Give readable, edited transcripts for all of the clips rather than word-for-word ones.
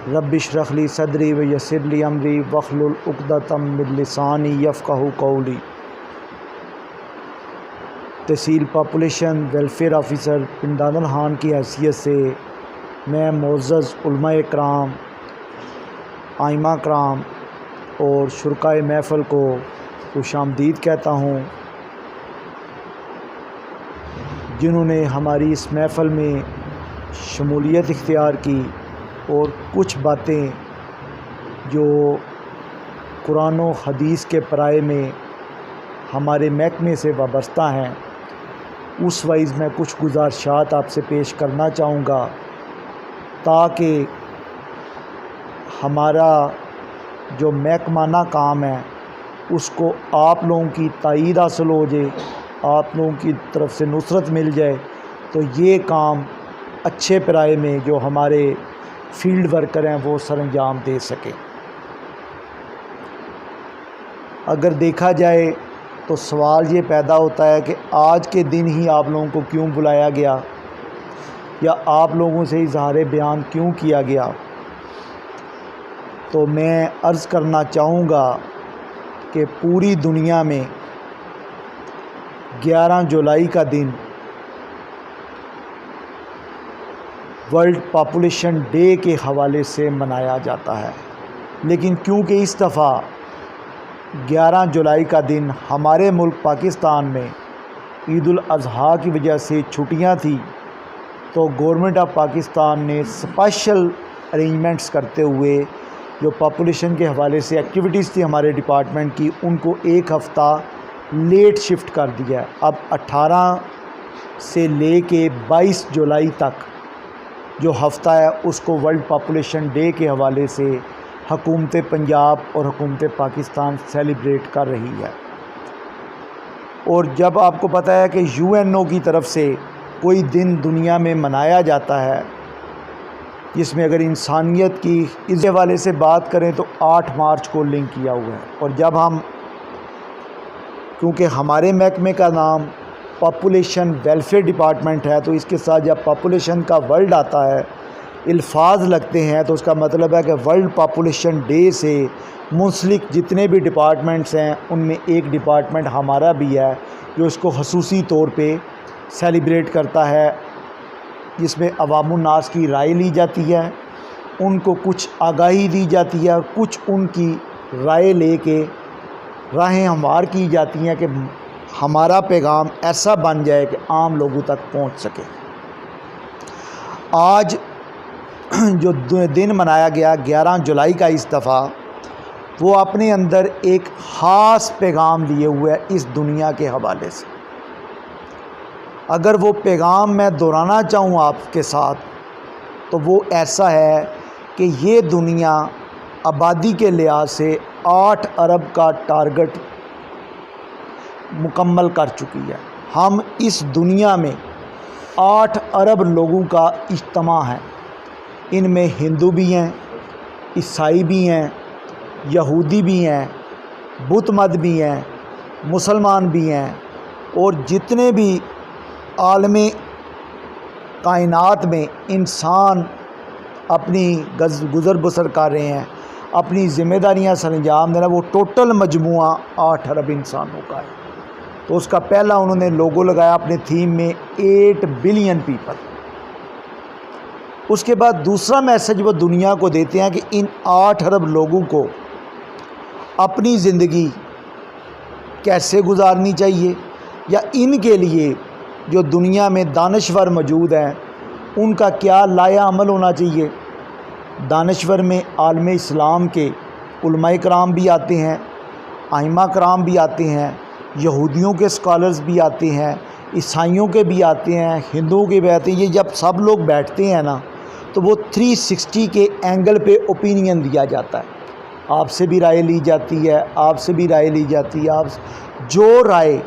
رب اشرح لی صدری ویسر لی امری واحلل عقدۃ من لسانی یفقہوا قولی۔ تحصیل پاپولیشن ویلفیئر آفیسر پنڈان الحان کی حیثیت سے میں معزز علماء کرام، آئمہ کرام اور شرکائے محفل کو خوش آمدید کہتا ہوں، جنہوں نے ہماری اس محفل میں شمولیت اختیار کی اور کچھ باتیں جو قرآن و حدیث کے پرائے میں ہمارے محکمے سے وابستہ ہیں، اس وائز میں کچھ گزارشات آپ سے پیش کرنا چاہوں گا تاکہ ہمارا جو محکمانہ کام ہے اس کو آپ لوگوں کی تائید حاصل ہو جائے، آپ لوگوں کی طرف سے نصرت مل جائے، تو یہ کام اچھے پرائے میں جو ہمارے فیلڈ ورکر ہیں وہ سر انجام دے سکیں۔ اگر دیکھا جائے تو سوال یہ پیدا ہوتا ہے کہ آج کے دن ہی آپ لوگوں کو کیوں بلایا گیا یا آپ لوگوں سے اظہار بیان کیوں کیا گیا؟ تو میں عرض کرنا چاہوں گا کہ پوری دنیا میں 11 جولائی کا دن ورلڈ پاپولیشن ڈے کے حوالے سے منایا جاتا ہے، لیکن کیونکہ اس دفعہ 11 جولائی کا دن ہمارے ملک پاکستان میں عید الاضحیٰ کی وجہ سے چھٹیاں تھیں، تو گورنمنٹ آف پاکستان نے اسپیشل ارینجمنٹس کرتے ہوئے جو پاپولیشن کے حوالے سے ایکٹیویٹیز تھی ہمارے ڈپارٹمنٹ کی، ان کو ایک ہفتہ لیٹ شفٹ کر دیا ہے۔ اب 18 سے لے کے 22 جولائی تک جو ہفتہ ہے اس کو ورلڈ پاپولیشن ڈے کے حوالے سے حکومت پنجاب اور حکومت پاکستان سیلیبریٹ کر رہی ہے۔ اور جب آپ کو پتہ ہے کہ UNO کی طرف سے کوئی دن دنیا میں منایا جاتا ہے جس میں اگر انسانیت کی اس حوالے سے بات کریں تو 8 مارچ کو لنک کیا ہوا ہے، اور جب ہم کیونکہ ہمارے محکمے کا نام پاپولیشن ویلفیئر ڈپارٹمنٹ ہے، تو اس کے ساتھ جب پاپولیشن کا ورلڈ آتا ہے، الفاظ لگتے ہیں، تو اس کا مطلب ہے کہ ورلڈ پاپولیشن ڈے سے منسلک جتنے بھی ڈپارٹمنٹس ہیں ان میں ایک ڈپارٹمنٹ ہمارا بھی ہے جو اس کو خصوصی طور پہ سیلیبریٹ کرتا ہے، جس میں عوام الناس کی رائے لی جاتی ہے، ان کو کچھ آگاہی دی جاتی ہے اور کچھ ان کی رائے لے کے راہیں ہموار کی جاتی ہیں کہ ہمارا پیغام ایسا بن جائے کہ عام لوگوں تک پہنچ سکے۔ آج جو دن منایا گیا 11 جولائی کا اس دفعہ، وہ اپنے اندر ایک خاص پیغام لیے ہوئے ہے اس دنیا کے حوالے سے۔ اگر وہ پیغام میں دہرانا چاہوں آپ کے ساتھ تو وہ ایسا ہے کہ یہ دنیا آبادی کے لحاظ سے 8 ارب کا ٹارگٹ مکمل کر چکی ہے۔ ہم اس دنیا میں 8 ارب لوگوں کا اجتماع ہے، ان میں ہندو بھی ہیں، عیسائی بھی ہیں، یہودی بھی ہیں، بت مت بھی ہیں، مسلمان بھی ہیں، اور جتنے بھی عالم کائنات میں انسان اپنی گزر بسر کر رہے ہیں، اپنی ذمہ داریاں سر انجام دینا، وہ ٹوٹل مجموعہ 8 ارب انسانوں کا ہے۔ تو اس کا پہلا انہوں نے لوگو لگایا اپنے تھیم میں 8 بلین پیپل۔ اس کے بعد دوسرا میسج وہ دنیا کو دیتے ہیں کہ ان 8 ارب لوگوں کو اپنی زندگی کیسے گزارنی چاہیے، یا ان کے لیے جو دنیا میں دانشور موجود ہیں ان کا کیا لائحہ عمل ہونا چاہیے۔ دانشور میں عالم اسلام کے علماء کرام بھی آتے ہیں، آئمہ کرام بھی آتے ہیں، یہودیوں کے اسکالرز بھی آتے ہیں، عیسائیوں کے بھی آتے ہیں، ہندوؤں کے بھی آتے ہیں۔ یہ جب سب لوگ بیٹھتے ہیں نا تو وہ 360 کے اینگل پہ اوپینین دیا جاتا ہے، آپ سے بھی رائے لی جاتی ہے، آپ سے بھی رائے لی جاتی ہے، جو رائے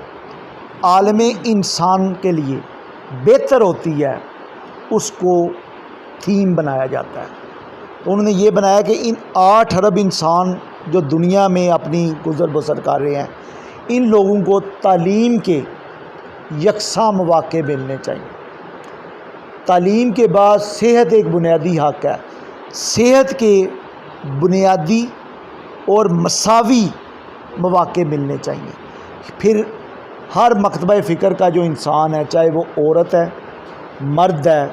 عالم انسان کے لیے بہتر ہوتی ہے اس کو تھیم بنایا جاتا ہے۔ تو انہوں نے یہ بنایا کہ ان 8 ارب انسان جو دنیا میں اپنی گزر بسر کر رہے ہیں، ان لوگوں کو تعلیم کے یکساں مواقع ملنے چاہیے۔ تعلیم کے بعد صحت ایک بنیادی حق ہے، صحت کے بنیادی اور مساوی مواقع ملنے چاہیے۔ پھر ہر مکتبہ فکر کا جو انسان ہے، چاہے وہ عورت ہے، مرد ہے،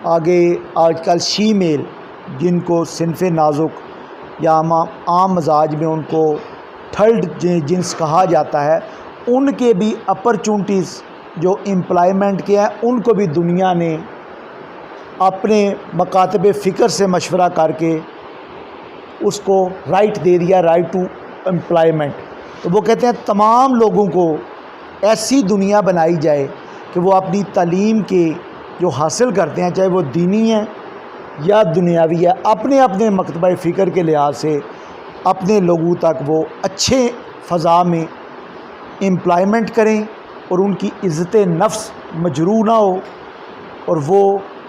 آگے آج کل شی میل جن کو صنف نازک یا عام مزاج میں ان کو تھرڈ جنس کہا جاتا ہے، ان کے بھی اپرچونٹیز جو امپلائمنٹ کے ہیں ان کو بھی دنیا نے اپنے مکاتب فکر سے مشورہ کر کے اس کو رائٹ دے دیا، رائٹ ٹو امپلائمنٹ۔ تو وہ کہتے ہیں تمام لوگوں کو ایسی دنیا بنائی جائے کہ وہ اپنی تعلیم کے جو حاصل کرتے ہیں، چاہے وہ دینی ہے یا دنیاوی ہے، اپنے اپنے مکتبہ فکر کے لحاظ سے اپنے لوگوں تک وہ اچھے فضا میں امپلائمنٹ کریں اور ان کی عزت نفس مجروح نہ ہو اور وہ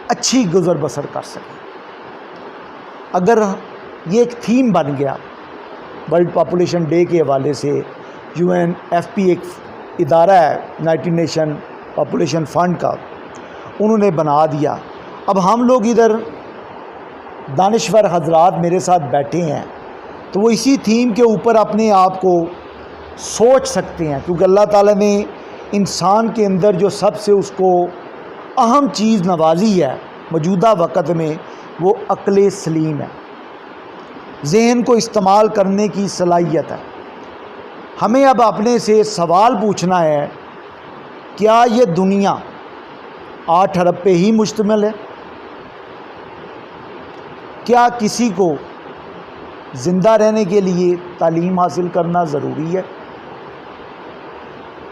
اچھی گزر بسر کر سکیں۔ اگر یہ ایک تھیم بن گیا ورلڈ پاپولیشن ڈے کے حوالے سے، UNFP ایک ادارہ ہے یونائٹڈ نیشن پاپولیشن فنڈ کا، انہوں نے بنا دیا۔ اب ہم لوگ ادھر دانشور حضرات میرے ساتھ بیٹھے ہیں تو وہ اسی تھیم کے اوپر اپنے آپ کو سوچ سکتے ہیں، کیونکہ اللہ تعالیٰ نے انسان کے اندر جو سب سے اس کو اہم چیز نوازی ہے موجودہ وقت میں، وہ عقل سلیم ہے، ذہن کو استعمال کرنے کی صلاحیت ہے۔ ہمیں اب اپنے سے سوال پوچھنا ہے، کیا یہ دنیا 8 ارب پہ ہی مشتمل ہے؟ کیا کسی کو زندہ رہنے کے لیے تعلیم حاصل کرنا ضروری ہے؟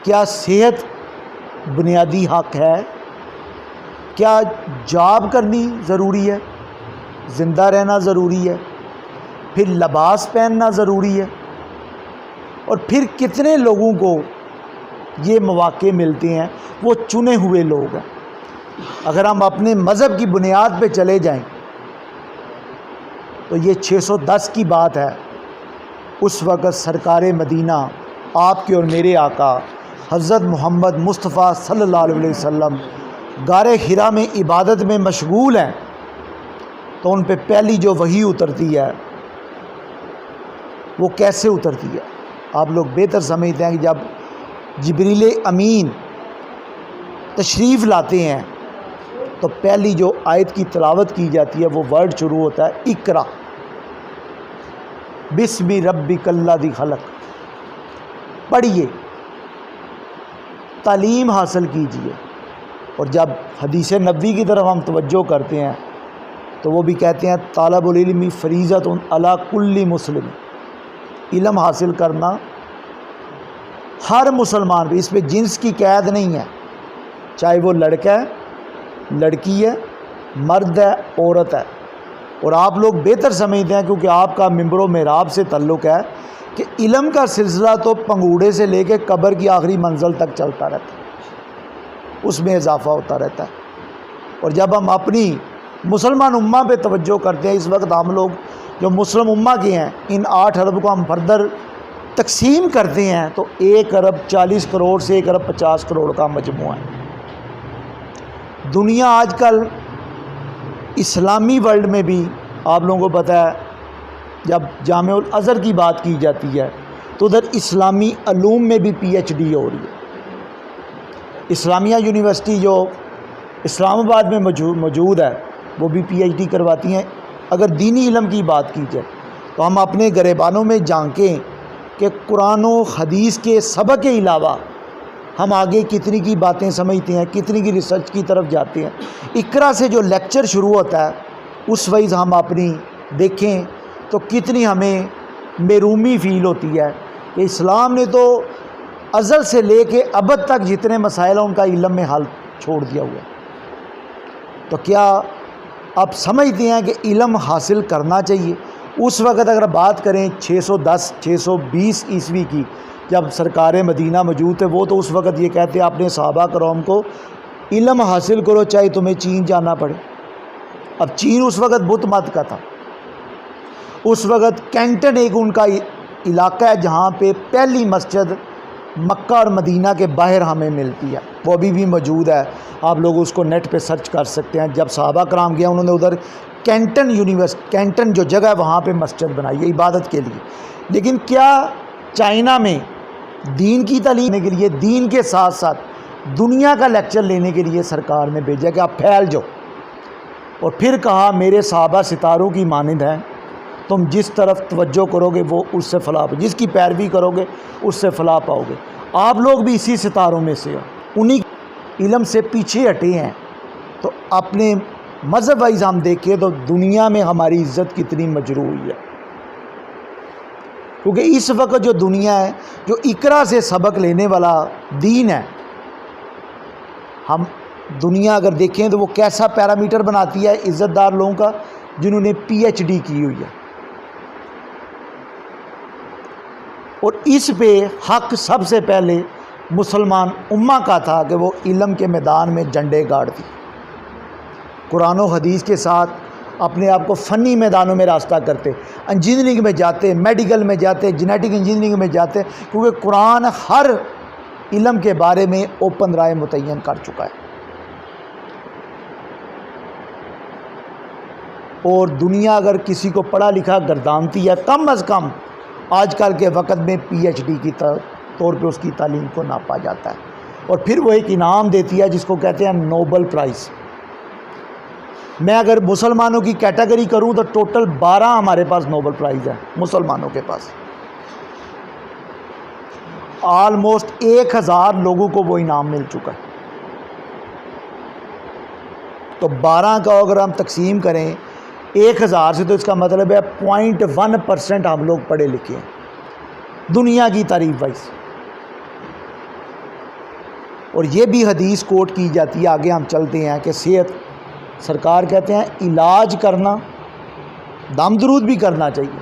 کیا صحت بنیادی حق ہے؟ کیا جاب کرنی ضروری ہے؟ زندہ رہنا ضروری ہے؟ پھر لباس پہننا ضروری ہے؟ اور پھر کتنے لوگوں کو یہ مواقع ملتے ہیں؟ وہ چنے ہوئے لوگ ہیں۔ اگر ہم اپنے مذہب کی بنیاد پہ چلے جائیں تو یہ 610 کی بات ہے۔ اس وقت سرکار مدینہ، آپ کے اور میرے آقا حضرت محمد مصطفیٰ صلی اللہ علیہ وسلم غار حرا میں عبادت میں مشغول ہیں، تو ان پہ پہلی جو وحی اترتی ہے وہ کیسے اترتی ہے؟ آپ لوگ بہتر سمجھتے ہیں کہ جب جبریل امین تشریف لاتے ہیں تو پہلی جو آیت کی تلاوت کی جاتی ہے وہ ورڈ شروع ہوتا ہے اقرا بسم ربک الذی خلق، پڑھیے، تعلیم حاصل کیجیے۔ اور جب حدیث نبوی کی طرف ہم توجہ کرتے ہیں تو وہ بھی کہتے ہیں طالب العلم فریضۃ علی کل مسلم، علم حاصل کرنا ہر مسلمان پہ، اس پہ جنس کی قید نہیں ہے، چاہے وہ لڑکا ہے، لڑکی ہے، مرد ہے، عورت ہے۔ اور آپ لوگ بہتر سمجھتے ہیں کیونکہ آپ کا منبر و محراب سے تعلق ہے کہ علم کا سلسلہ تو پنگوڑے سے لے کے قبر کی آخری منزل تک چلتا رہتا ہے، اس میں اضافہ ہوتا رہتا ہے۔ اور جب ہم اپنی مسلمان امہ پہ توجہ کرتے ہیں، اس وقت ہم لوگ جو مسلم امہ کے ہیں، ان 8 ارب کو ہم فردر تقسیم کرتے ہیں تو 1 ارب 40 کروڑ سے 1 ارب 50 کروڑ کا مجموعہ ہے۔ دنیا آج کل اسلامی ورلڈ میں بھی آپ لوگوں کو پتہ ہے، جب جامع الازہر کی بات کی جاتی ہے تو ادھر اسلامی علوم میں بھی PhD ہو رہی ہے۔ اسلامیہ یونیورسٹی جو اسلام آباد میں موجود ہے وہ بھی PhD کرواتی ہیں۔ اگر دینی علم کی بات کی جائے تو ہم اپنے گریبانوں میں جھانکیں کہ قرآن و حدیث کے سبق کے علاوہ ہم آگے کتنی کی باتیں سمجھتے ہیں، کتنی کی ریسرچ کی طرف جاتے ہیں۔ اقرا سے جو لیکچر شروع ہوتا ہے اس وقت ہم اپنی دیکھیں تو کتنی ہمیں محرومی فیل ہوتی ہے کہ اسلام نے تو ازل سے لے کے ابد تک جتنے مسائل ہیں ان کا علم میں حل چھوڑ دیا ہوا ہے۔ تو کیا آپ سمجھتے ہیں کہ علم حاصل کرنا چاہیے؟ اس وقت اگر بات کریں 610 620 عیسوی کی، جب سرکار مدینہ موجود تھے، وہ تو اس وقت یہ کہتے ہیں اپنے صحابہ کرام کو علم حاصل کرو چاہے تمہیں چین جانا پڑے۔ اب چین اس وقت بت مت کا تھا، اس وقت کینٹن ایک ان کا علاقہ ہے جہاں پہ پہلی مسجد مکہ اور مدینہ کے باہر ہمیں ملتی ہے، وہ ابھی بھی موجود ہے، آپ لوگ اس کو نیٹ پہ سرچ کر سکتے ہیں۔ جب صحابہ کرام گیا انہوں نے ادھر کینٹن کینٹن جو جگہ ہے وہاں پہ مسجد بنائی ہے عبادت کے لیے. لیکن کیا چائنا میں دین کی تعلیم دینے کے لیے دین کے ساتھ ساتھ دنیا کا لیکچر لینے کے لیے سرکار نے بھیجا کہ آپ پھیل جاؤ، اور پھر کہا میرے صحابہ ستاروں کی مانند ہیں، تم جس طرف توجہ کرو گے وہ اس سے فلاح پاؤ، جس کی پیروی کرو گے اس سے فلاح پاؤ گے. آپ لوگ بھی اسی ستاروں میں سے ہو، انہی علم سے پیچھے ہٹے ہیں. تو اپنے مذہب وائز ہم دیکھیں تو دنیا میں ہماری عزت کتنی مجروح ہوئی ہے، کیونکہ اس وقت جو دنیا ہے، جو اقرا سے سبق لینے والا دین ہے، ہم دنیا اگر دیکھیں تو وہ کیسا پیرامیٹر بناتی ہے عزت دار لوگوں کا جنہوں نے PhD کی ہوئی ہے. اور اس پہ حق سب سے پہلے مسلمان امہ کا تھا کہ وہ علم کے میدان میں جھنڈے گاڑ دی، قرآن و حدیث کے ساتھ اپنے آپ کو فنی میدانوں میں راستہ کرتے، انجینئرنگ میں جاتے، میڈیکل میں جاتے، جینیٹک انجینئرنگ میں جاتے، کیونکہ قرآن ہر علم کے بارے میں اوپن رائے متعین کر چکا ہے. اور دنیا اگر کسی کو پڑھا لکھا گردانتی ہے، کم از کم آج کل کے وقت میں PhD کی طور پہ اس کی تعلیم کو ناپا جاتا ہے، اور پھر وہ ایک انعام دیتی ہے جس کو کہتے ہیں نوبل پرائز. میں اگر مسلمانوں کی کیٹیگری کروں تو ٹوٹل 12 ہمارے پاس نوبل پرائز ہیں مسلمانوں کے پاس. آلموسٹ 1000 لوگوں کو وہ انعام مل چکا ہے. تو 12 کا اگر ہم تقسیم کریں 1000 سے، تو اس کا مطلب ہے 0.1% ہم لوگ پڑھے لکھے ہیں دنیا کی تعریف وائز. اور یہ بھی حدیث کوٹ کی جاتی ہے، آگے ہم چلتے ہیں، کہ صحت سرکار کہتے ہیں علاج کرنا، دم درود بھی کرنا چاہیے،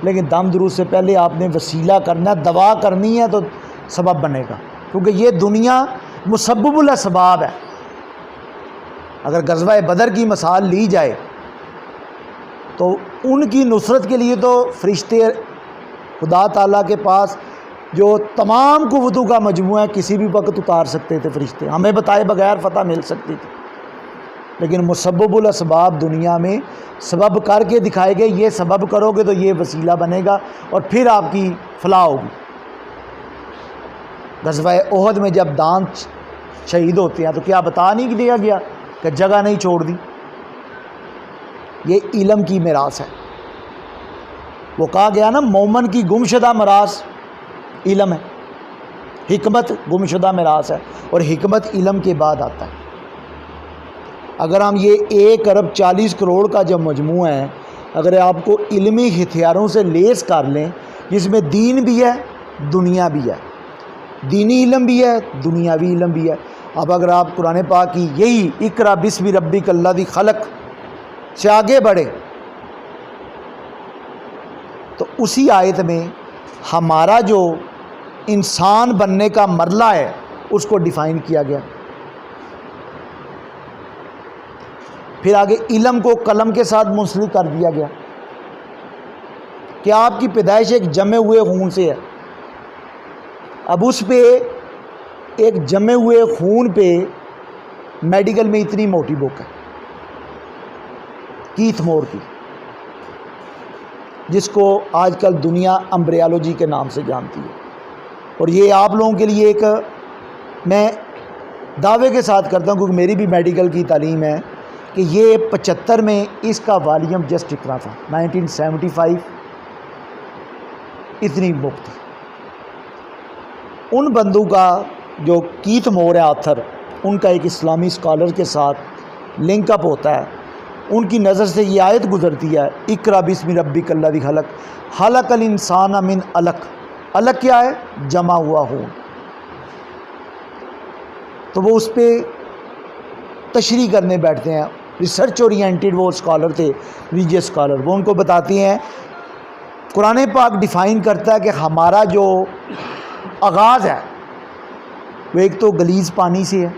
لیکن دم درود سے پہلے آپ نے وسیلہ کرنا، دوا کرنی ہے تو سبب بنے گا، کیونکہ یہ دنیا مسبب الاسباب ہے. اگر غزوہ بدر کی مثال لی جائے تو ان کی نصرت کے لیے تو فرشتے خدا تعالیٰ کے پاس جو تمام قوتوں کا مجموعہ ہے کسی بھی وقت اتار سکتے تھے فرشتے، ہمیں بتائے بغیر فتح مل سکتی تھی. لیکن مسبب الاسباب دنیا میں سبب کر کے دکھائے گئے، یہ سبب کرو گے تو یہ وسیلہ بنے گا اور پھر آپ کی فلاح ہوگی. غزوہ احد میں جب دانت شہید ہوتے ہیں تو کیا بتا نہیں دیا گیا کہ جگہ نہیں چھوڑ دی؟ یہ علم کی میراث ہے. وہ کہا گیا نا مومن کی گمشدہ میراث علم ہے، حکمت گمشدہ میراث ہے، اور حکمت علم کے بعد آتا ہے. اگر ہم یہ 1.40 کا جو مجموعہ ہے، اگر آپ کو علمی ہتھیاروں سے لیس کر لیں، جس میں دین بھی ہے دنیا بھی ہے، دینی علم بھی ہے دنیاوی علم بھی ہے. اب اگر آپ قرآن پاک کی یہی اقرا بسم ربک الذی خلق سے آگے بڑھے تو اسی آیت میں ہمارا جو انسان بننے کا مرحلہ ہے اس کو ڈیفائن کیا گیا. پھر آگے علم کو قلم کے ساتھ منسلک کر دیا گیا کہ آپ کی پیدائش ایک جمے ہوئے خون سے ہے. اب اس پہ ایک جمے ہوئے خون پہ میڈیکل میں اتنی موٹی بک ہے کیتھ مور کی، جس کو آج کل دنیا امبریالوجی کے نام سے جانتی ہے. اور یہ آپ لوگوں کے لیے ایک میں دعوے کے ساتھ کرتا ہوں، کیونکہ میری بھی میڈیکل کی تعلیم ہے، کہ یہ 75 میں اس کا والیوم جسٹ اتنا تھا، 1975 اتنی بک تھی. ان بندوں کا جو کیتھ مور ہے آتھر، ان کا ایک اسلامی اسکالر کے ساتھ لنک اپ ہوتا ہے. ان کی نظر سے یہ آیت گزرتی ہے اقرا بسم ربک الذی خلق خلق الانسان من علق. علق کیا ہے؟ جمع ہوا خون. تو وہ اس پہ تشریح کرنے بیٹھتے ہیں، ریسرچ اورینٹیڈ وہ اسکالر تھے، ریلیجیس اسکالر. وہ ان کو بتاتی ہیں قرآن پاک ڈیفائن کرتا ہے کہ ہمارا جو آغاز ہے وہ ایک تو گلیز پانی سے ہے،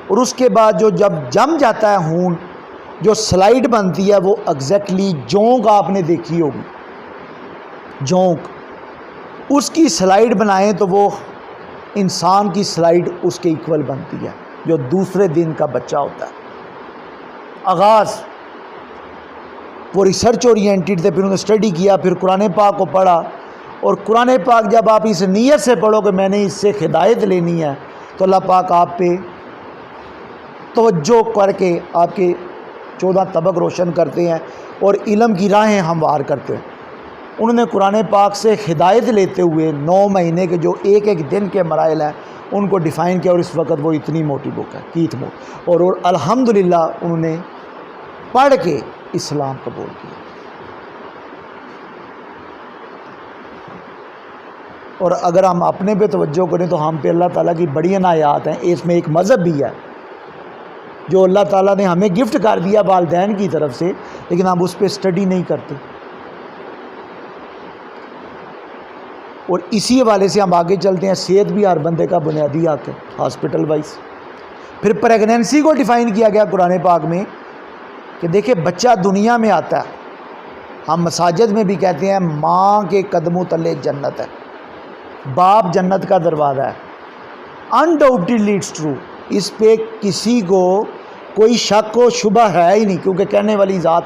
اور اس کے بعد جو جب جم جاتا ہے خون، جو سلائڈ بنتی ہے وہ ایگزیکٹلی جونک آپ نے دیکھی ہوگی، جونک اس کی سلائڈ بنائیں تو وہ انسان کی سلائڈ اس کے ایکول بنتی ہے، جو دوسرے دن کا بچہ ہوتا ہے. آغاز وہ ریسرچ اورینٹیڈ تھے، پھر انہوں نے اسٹڈی کیا، پھر قرآن پاک کو پڑھا، اور قرآن پاک جب آپ اس نیت سے پڑھو کہ میں نے اس سے ہدایت لینی ہے، تو اللہ پاک آپ پہ توجہ کر کے آپ کے 14 طبق روشن کرتے ہیں اور علم کی راہیں ہموار کرتے ہیں۔ انہوں نے قرآن پاک سے ہدایت لیتے ہوئے 9 مہینے کے جو ایک ایک دن کے مراحل ہیں ان کو ڈیفائن کیا، اور اس وقت وہ اتنی موٹی بک ہے کیت موٹ، اور الحمدللہ انہوں نے پڑھ کے اسلام قبول کیا۔ اور اگر ہم اپنے پہ توجہ کریں تو ہم پہ اللہ تعالیٰ کی بڑی عنایات ہیں۔ اس میں ایک مذہب بھی ہے جو اللہ تعالیٰ نے ہمیں گفٹ کر دیا والدین کی طرف سے، لیکن ہم اس پہ اسٹڈی نہیں کرتے۔ اور اسی حوالے سے ہم آگے چلتے ہیں۔ صحت بھی ہر بندے کا بنیادی حق ہے، ہاسپٹل وائز۔ پھر پریگنینسی کو ڈیفائن کیا گیا قرآن پاک میں کہ دیکھیں بچہ دنیا میں آتا ہے، ہم مساجد میں بھی کہتے ہیں ماں کے قدموں تلے جنت ہے، باپ جنت کا دروازہ ہے۔ انڈاؤٹڈلی اٹس ٹرو، اس پہ کسی کو کوئی شک و شبہ ہے ہی نہیں، کیونکہ کہنے والی ذات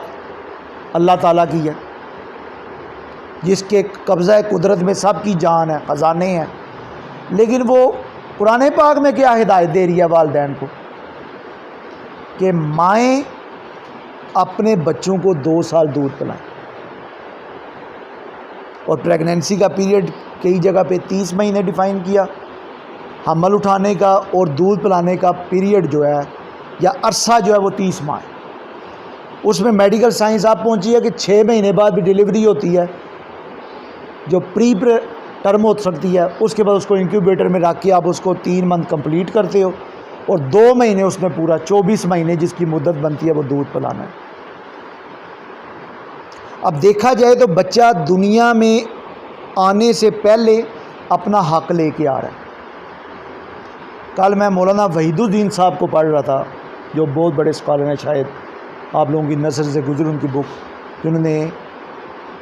اللہ تعالیٰ کی ہے، جس کے قبضہ قدرت میں سب کی جان ہے، خزانے ہیں۔ لیکن وہ قرآن پاک میں کیا ہدایت دے رہی ہے والدین کو کہ مائیں اپنے بچوں کو 2 سال دودھ پلائیں، اور پریگنینسی کا پیریڈ کئی جگہ پہ 30 مہینے ڈیفائن کیا، حمل اٹھانے کا اور دودھ پلانے کا پیریڈ جو ہے یا عرصہ جو ہے وہ 30 ماہ ہے۔ اس میں میڈیکل سائنس آپ پہنچی ہے کہ 6 مہینے بعد بھی ڈیلیوری ہوتی ہے جو پری ٹرم ہو سکتی ہے، اس کے بعد اس کو انکیوبیٹر میں رکھ کے آپ اس کو 3 منتھ کمپلیٹ کرتے ہو، اور 2 مہینے اس میں پورا 24 مہینے جس کی مدت بنتی ہے وہ دودھ پلانا ہے۔ اب دیکھا جائے تو بچہ دنیا میں آنے سے پہلے اپنا حق لے کے آ رہا ہے۔ کل میں مولانا وحید الدین صاحب کو پڑھ رہا تھا جو بہت بڑے اسکالر ہیں، شاید آپ لوگوں کی نظر سے گزر ان کی بک، جنہوں نے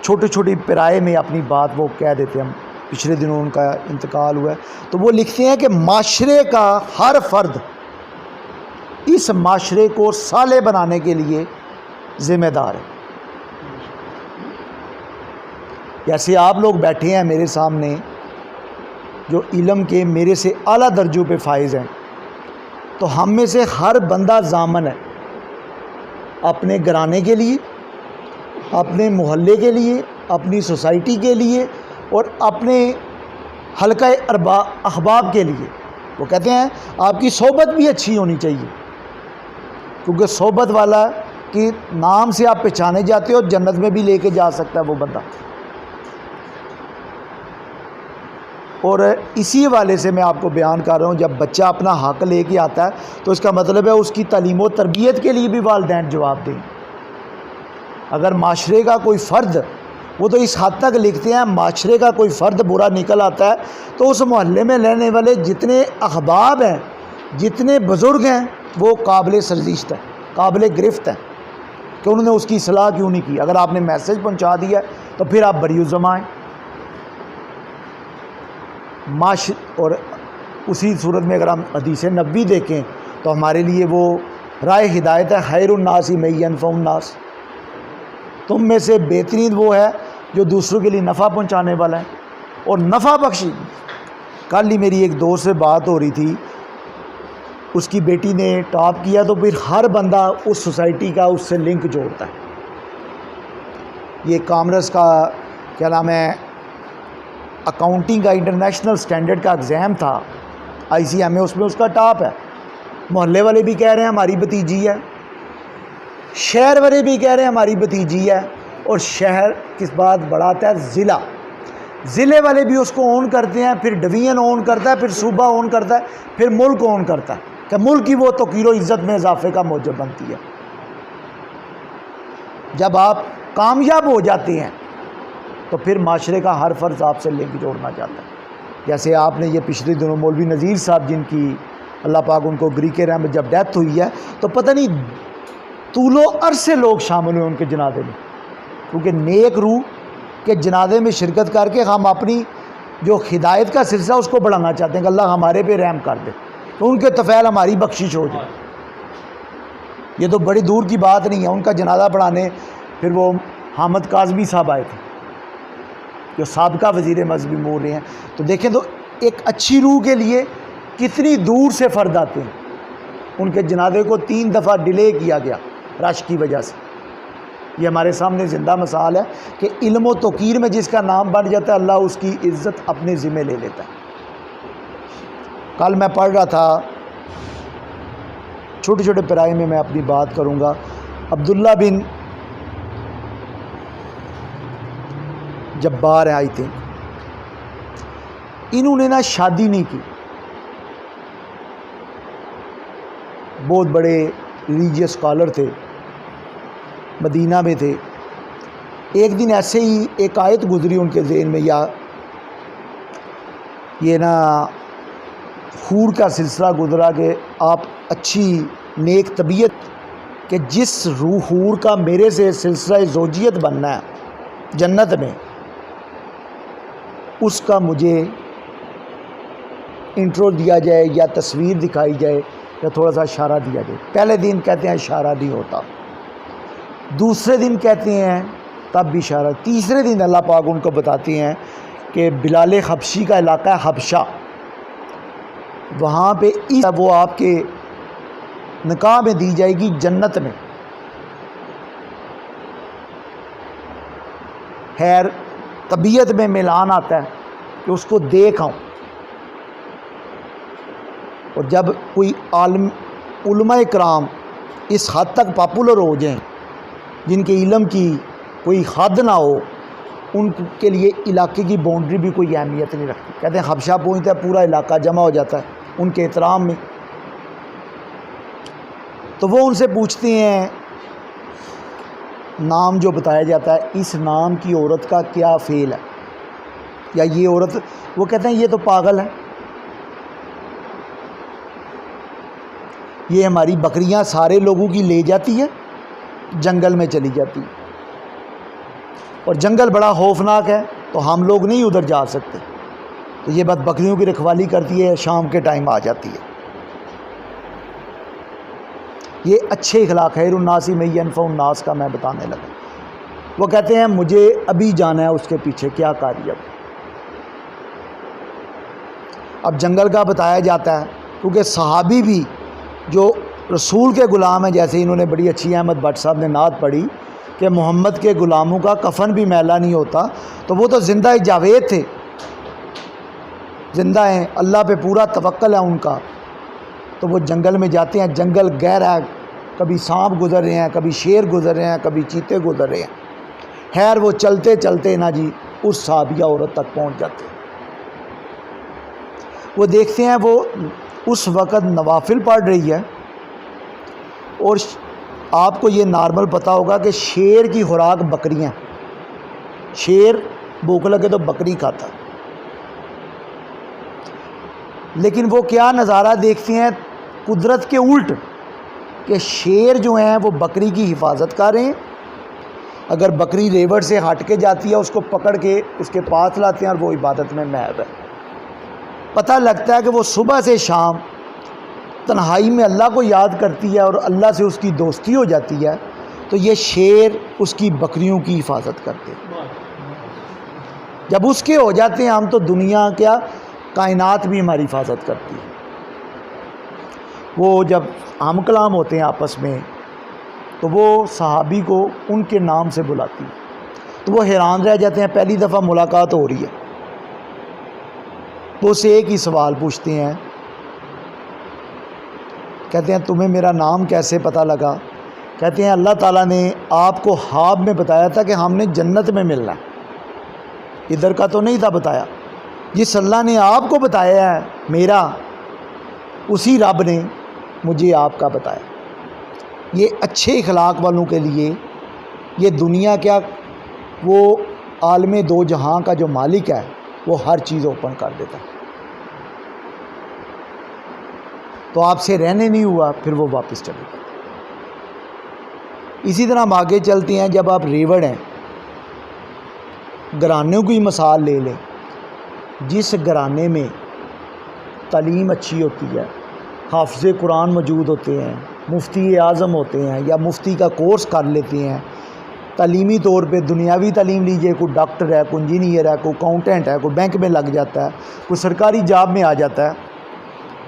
چھوٹی چھوٹی پیرائے میں اپنی بات وہ کہہ دیتے ہیں، پچھلے دنوں ان کا انتقال ہوا ہے، تو وہ لکھتے ہیں کہ معاشرے کا ہر فرد اس معاشرے کو صالح بنانے کے لیے ذمہ دار ہے۔ جیسے آپ لوگ بیٹھے ہیں میرے سامنے جو علم کے میرے سے اعلیٰ درجوں پہ فائز ہیں، تو ہم میں سے ہر بندہ ضامن ہے اپنے گھرانے کے لیے، اپنے محلے کے لیے، اپنی سوسائٹی کے لیے، اور اپنے حلقہ احباب کے لیے۔ وہ کہتے ہیں آپ کی صحبت بھی اچھی ہونی چاہیے، کیونکہ صحبت والا کے نام سے آپ پہچانے جاتے ہو، جنت میں بھی لے کے جا سکتا ہے وہ بندہ۔ اور اسی حوالے سے میں آپ کو بیان کر رہا ہوں، جب بچہ اپنا حق لے کے آتا ہے تو اس کا مطلب ہے اس کی تعلیم و تربیت کے لیے بھی والدین جواب دیں۔ اگر معاشرے کا کوئی فرد، وہ تو اس حد تک لکھتے ہیں معاشرے کا کوئی فرد برا نکل آتا ہے تو اس محلے میں رہنے والے جتنے احباب ہیں، جتنے بزرگ ہیں، وہ قابل سرزنش ہیں، قابل گرفت ہیں کہ انہوں نے اس کی اصلاح کیوں نہیں کی۔ اگر آپ نے میسج پہنچا دیا تو پھر آپ بری الزماں ہیں۔ اور اسی صورت میں اگر ہم حدیث نبوی دیکھیں تو ہمارے لیے وہ رائے ہدایت ہے، خیر الناس من ینفع الناس، تم میں سے بہترین وہ ہے جو دوسروں کے لیے نفع پہنچانے والا ہے اور نفع بخشی۔ کل ہی میری ایک دوست سے بات ہو رہی تھی، اس کی بیٹی نے ٹاپ کیا تو پھر ہر بندہ اس سوسائٹی کا اس سے لنک جوڑتا ہے۔ یہ کامرس کا کیا نام ہے، اکاؤنٹنگ کا انٹرنیشنل سٹینڈرڈ کا ایگزام تھا ICMA، اس میں اس کا ٹاپ ہے۔ محلے والے بھی کہہ رہے ہیں ہماری بھتیجی ہے، شہر والے بھی کہہ رہے ہیں ہماری بھتیجی ہے، اور شہر کس بات بڑا آتا ہے، ضلع والے بھی اس کو اون کرتے ہیں، پھر ڈویژن اون کرتا ہے، پھر صوبہ اون کرتا ہے، پھر ملک اون کرتا ہے کہ ملک کی وہ توقیر و عزت میں اضافے کا موجب بنتی ہے۔ جب آپ کامیاب ہو جاتے ہیں تو پھر معاشرے کا ہر فرد آپ سے لنک جوڑنا چاہتا ہے۔ جیسے آپ نے یہ پچھلے دنوں مولوی نذیر صاحب جن کی اللہ پاک ان کو گریک رحمت جب ڈیتھ ہوئی ہے تو پتہ نہیں طول و عرض سے لوگ شامل ہوئے ان کے جنازے میں، کیونکہ نیک روح کے جنازے میں شرکت کر کے ہم اپنی جو ہدایت کا سلسلہ اس کو بڑھانا چاہتے ہیں کہ اللہ ہمارے پہ رحم کر دے، تو ان کے طفیل ہماری بخشش ہو جائے۔ یہ تو بڑی دور کی بات نہیں ہے، ان کا جنازہ پڑھانے پھر وہ حامد کاظمی صاحب آئے تھے جو سابقہ وزیر مذہبی امور رہے ہیں. تو دیکھیں تو ایک اچھی روح کے لیے کتنی دور سے فرد آتے ہیں. ان کے جنازے کو 3 دفعہ ڈیلے کیا گیا رش کی وجہ سے. یہ ہمارے سامنے زندہ مثال ہے کہ علم و توقیر میں جس کا نام بن جاتا ہے اللہ اس کی عزت اپنے ذمہ لے لیتا ہے. کل میں پڑھ رہا تھا، چھوٹے چھوٹے پیرائے میں اپنی بات کروں گا. عبداللہ بن جبار آئی تھے، انہوں نے شادی نہیں کی، بہت بڑے ریلیجیس اسکالر تھے، مدینہ میں تھے. ایک دن ایسے ہی ایک آیت گزری ان کے ذہن میں، یا یہ حور کا سلسلہ گزرا کہ آپ اچھی نیک طبیعت کہ جس حور کا میرے سے سلسلہ زوجیت بننا ہے جنت میں، اس کا مجھے انٹرو دیا جائے یا تصویر دکھائی جائے یا تھوڑا سا اشارہ دیا جائے. پہلے دن کہتے ہیں اشارہ نہیں ہوتا، دوسرے دن کہتے ہیں تب بھی اشارہ، تیسرے دن اللہ پاک ان کو بتاتے ہیں کہ بلال حبشی کا علاقہ ہے حبشہ، وہاں پہ وہ آپ کے نکاح میں دی جائے گی جنت میں. خیر طبیعت میں ملان آتا ہے کہ اس کو دیکھ آؤں. اور جب کوئی علماء کرام اس حد تک پاپولر ہو جائیں جن کے علم کی کوئی حد نہ ہو، ان کے لیے علاقے کی باؤنڈری بھی کوئی اہمیت نہیں رکھتی. کہتے ہیں حبشہ پہنچتا ہے پورا علاقہ جمع ہو جاتا ہے ان کے احترام میں. تو وہ ان سے پوچھتے ہیں نام جو بتایا جاتا ہے، اس نام کی عورت کا کیا فعل ہے، یا یہ عورت، وہ کہتے ہیں یہ تو پاگل ہے، یہ ہماری بکریاں سارے لوگوں کی لے جاتی ہے، جنگل میں چلی جاتی ہے، اور جنگل بڑا خوفناک ہے تو ہم لوگ نہیں ادھر جا سکتے، تو یہ بات بکریوں کی رکھوالی کرتی ہے، شام کے ٹائم آ جاتی ہے. یہ اچھے اخلاق خیر الناس من ینفع الناس کا میں بتانے لگا. وہ کہتے ہیں مجھے ابھی جانا ہے اس کے پیچھے، کیا کاریہ. اب جنگل کا بتایا جاتا ہے کیونکہ صحابی بھی جو رسول کے غلام ہیں، جیسے انہوں نے بڑی اچھی احمد بٹ صاحب نے نعت پڑھی کہ محمد کے غلاموں کا کفن بھی میلا نہیں ہوتا، تو وہ تو زندہ جاوید تھے، زندہ ہیں، اللہ پہ پورا توکل ہے ان کا. تو وہ جنگل میں جاتے ہیں، جنگل گہرا ہے، کبھی سانپ گزر رہے ہیں، کبھی شیر گزر رہے ہیں، کبھی چیتے گزر رہے ہیں. خیر وہ چلتے چلتے جی اس صحابیہ عورت تک پہنچ جاتے ہیں. وہ دیکھتے ہیں وہ اس وقت نوافل پڑھ رہی ہے، اور آپ کو یہ نارمل پتہ ہوگا کہ شیر کی خوراک بکریاں، شیر بھوک لگے تو بکری کھاتا. لیکن وہ کیا نظارہ دیکھتے ہیں قدرت کے الٹ، کہ شیر جو ہیں وہ بکری کی حفاظت کر رہے ہیں. اگر بکری ریوڑ سے ہٹ کے جاتی ہے اس کو پکڑ کے اس کے پاس لاتے ہیں اور وہ عبادت میں محو ہے. پتہ لگتا ہے کہ وہ صبح سے شام تنہائی میں اللہ کو یاد کرتی ہے اور اللہ سے اس کی دوستی ہو جاتی ہے. تو یہ شیر اس کی بکریوں کی حفاظت کرتے ہیں. جب اس کے ہو جاتے ہیں ہم، تو دنیا کیا کائنات بھی ہماری حفاظت کرتی ہے. وہ جب ہم کلام ہوتے ہیں آپس میں تو وہ صحابی کو ان کے نام سے بلاتی ہے، تو وہ حیران رہ جاتے ہیں، پہلی دفعہ ملاقات ہو رہی ہے. وہ اسے ایک ہی سوال پوچھتے ہیں، کہتے ہیں تمہیں میرا نام کیسے پتہ لگا؟ کہتے ہیں اللہ تعالیٰ نے آپ کو خواب میں بتایا تھا کہ ہم نے جنت میں ملنا ہے، ادھر کا تو نہیں تھا بتایا. جس اللہ نے آپ کو بتایا ہے میرا، اسی رب نے مجھے آپ کا بتایا. یہ اچھے اخلاق والوں کے لیے یہ دنیا کیا، وہ عالم دو جہاں کا جو مالک ہے وہ ہر چیز اوپن کر دیتا ہے. تو آپ سے رہنے نہیں ہوا، پھر وہ واپس چلے گئے. اسی طرح ہم آگے چلتے ہیں. جب آپ ریوڑ ہیں، گھرانوں کی مثال لے لیں. جس گھرانے میں تعلیم اچھی ہوتی ہے، حافظ قرآن موجود ہوتے ہیں، مفتی اعظم ہوتے ہیں یا مفتی کا کورس کر لیتے ہیں، تعلیمی طور پہ دنیاوی تعلیم لیجئے، کوئی ڈاکٹر ہے، کوئی انجینئر ہے، کوئی اکاؤنٹنٹ ہے، کوئی بینک میں لگ جاتا ہے، کوئی سرکاری جاب میں آ جاتا ہے،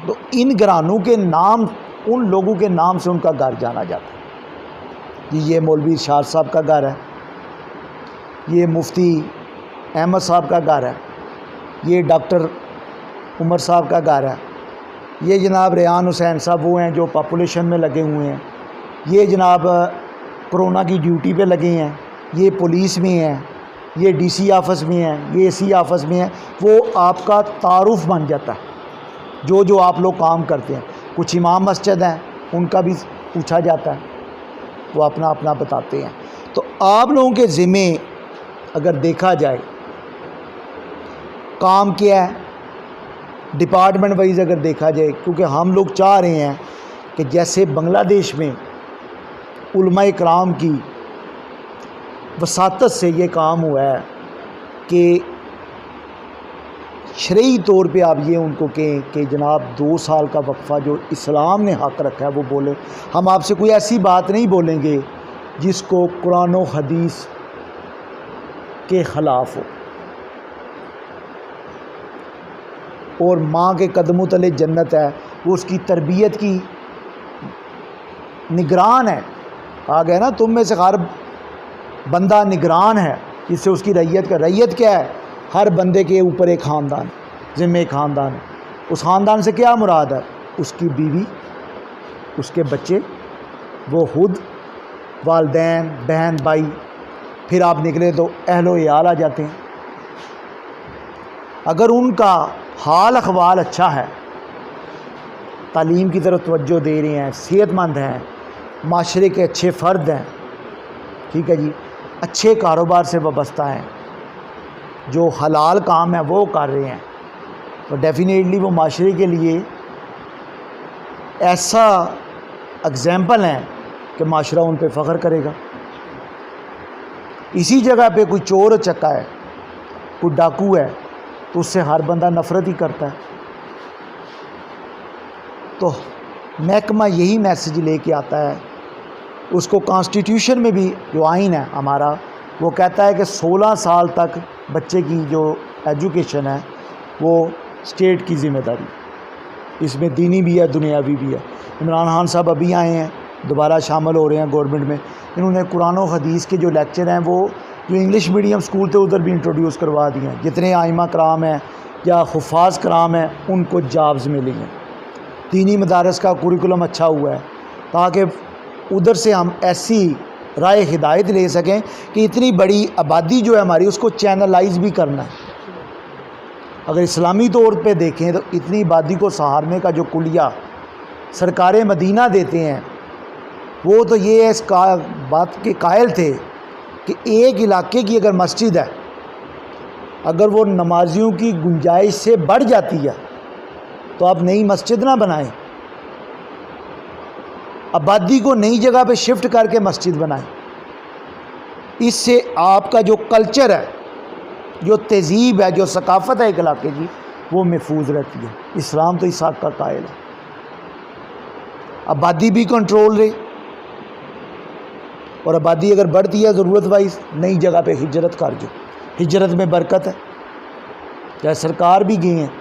تو ان گھرانوں کے نام، ان لوگوں کے نام سے ان کا گھر جانا جاتا ہے کہ یہ مولوی ارشاد صاحب کا گھر ہے، یہ مفتی احمد صاحب کا گھر ہے، یہ ڈاکٹر عمر صاحب کا گھر ہے، یہ جناب ریحان حسین صاحب وہ ہیں جو پاپولیشن میں لگے ہوئے ہیں، یہ جناب کرونا کی ڈیوٹی پہ لگے ہیں، یہ پولیس میں ہیں، یہ ڈی سی آفس میں ہیں، یہ اے سی آفس میں ہیں۔ وہ آپ کا تعارف بن جاتا ہے جو آپ لوگ کام کرتے ہیں۔ کچھ امام مسجد ہیں، ان کا بھی پوچھا جاتا ہے، وہ اپنا اپنا بتاتے ہیں۔ تو آپ لوگوں کے ذمے اگر دیکھا جائے کام کیا ہے، ڈپارٹمنٹ وائز اگر دیکھا جائے، کیونکہ ہم لوگ چاہ رہے ہیں کہ جیسے بنگلہ دیش میں علماء کرام کی وساطت سے یہ کام ہوا ہے کہ شرعی طور پہ آپ یہ ان کو کہیں کہ جناب 2 سال کا وقفہ جو اسلام نے حق رکھا ہے وہ بولے۔ ہم آپ سے کوئی ایسی بات نہیں بولیں گے جس کو قرآن و حدیث کے خلاف ہو، اور ماں کے قدموں تلے جنت ہے، وہ اس کی تربیت کی نگران ہے۔ کہا گیا نا تم میں سے ہر بندہ نگران ہے، جس سے اس کی ریت کا، ریت کیا ہے؟ ہر بندے کے اوپر ایک خاندان، ذمہ ایک خاندان ہے۔ اس خاندان سے کیا مراد ہے؟ اس کی بیوی، اس کے بچے، وہ خود، والدین، بہن، بھائی، پھر آپ نکلے تو اہل و عیال آ جاتے ہیں۔ اگر ان کا حال احوال اچھا ہے، تعلیم کی طرف توجہ دے رہے ہیں، صحت مند ہیں، معاشرے کے اچھے فرد ہیں، ٹھیک ہے جی، اچھے کاروبار سے وابستہ ہیں، جو حلال کام ہے وہ کر رہے ہیں، تو ڈیفینیٹلی وہ معاشرے کے لیے ایسا اگزامپل ہیں کہ معاشرہ ان پہ فخر کرے گا۔ اسی جگہ پہ کوئی چور چکا ہے، کوئی ڈاکو ہے، تو اس سے ہر بندہ نفرت ہی کرتا ہے۔ تو محکمہ یہی میسج لے کے آتا ہے، اس کو کانسٹیٹیوشن میں بھی جو آئین ہے ہمارا وہ کہتا ہے کہ 16 سال تک بچے کی جو ایجوکیشن ہے وہ اسٹیٹ کی ذمہ داری، اس میں دینی بھی ہے، دنیاوی بھی ہے۔ عمران خان صاحب ابھی آئے ہیں، دوبارہ شامل ہو رہے ہیں گورنمنٹ میں، انہوں نے قرآن و حدیث کے جو لیکچر ہیں وہ جو انگلش میڈیم سکول تھے ادھر بھی انٹروڈیوس کروا دیے ہیں۔ جتنے آئمہ کرام ہیں یا حفاظ کرام ہیں ان کو جابز ملی ہیں، دینی مدارس کا کوریکولم اچھا ہوا ہے، تاکہ ادھر سے ہم ایسی رائے ہدایت لے سکیں کہ اتنی بڑی آبادی جو ہے ہماری اس کو چینلائز بھی کرنا ہے۔ اگر اسلامی طور پہ دیکھیں تو اتنی آبادی کو سہارنے کا جو کلیہ سرکار مدینہ دیتے ہیں، وہ تو یہ اس بات کے قائل تھے کہ ایک علاقے کی اگر مسجد ہے، اگر وہ نمازیوں کی گنجائش سے بڑھ جاتی ہے تو آپ نئی مسجد نہ بنائیں، آبادی کو نئی جگہ پہ شفٹ کر کے مسجد بنائیں۔ اس سے آپ کا جو کلچر ہے، جو تہذیب ہے، جو ثقافت ہے ایک علاقے کی، وہ محفوظ رہتی ہے۔ اسلام تو اس حق کا قائل ہے۔ آبادی بھی کنٹرول رہے، اور آبادی اگر بڑھتی ہے ضرورت وائز نئی جگہ پہ ہجرت کر جو، ہجرت میں برکت ہے۔ چاہے سرکار بھی گئی ہیں،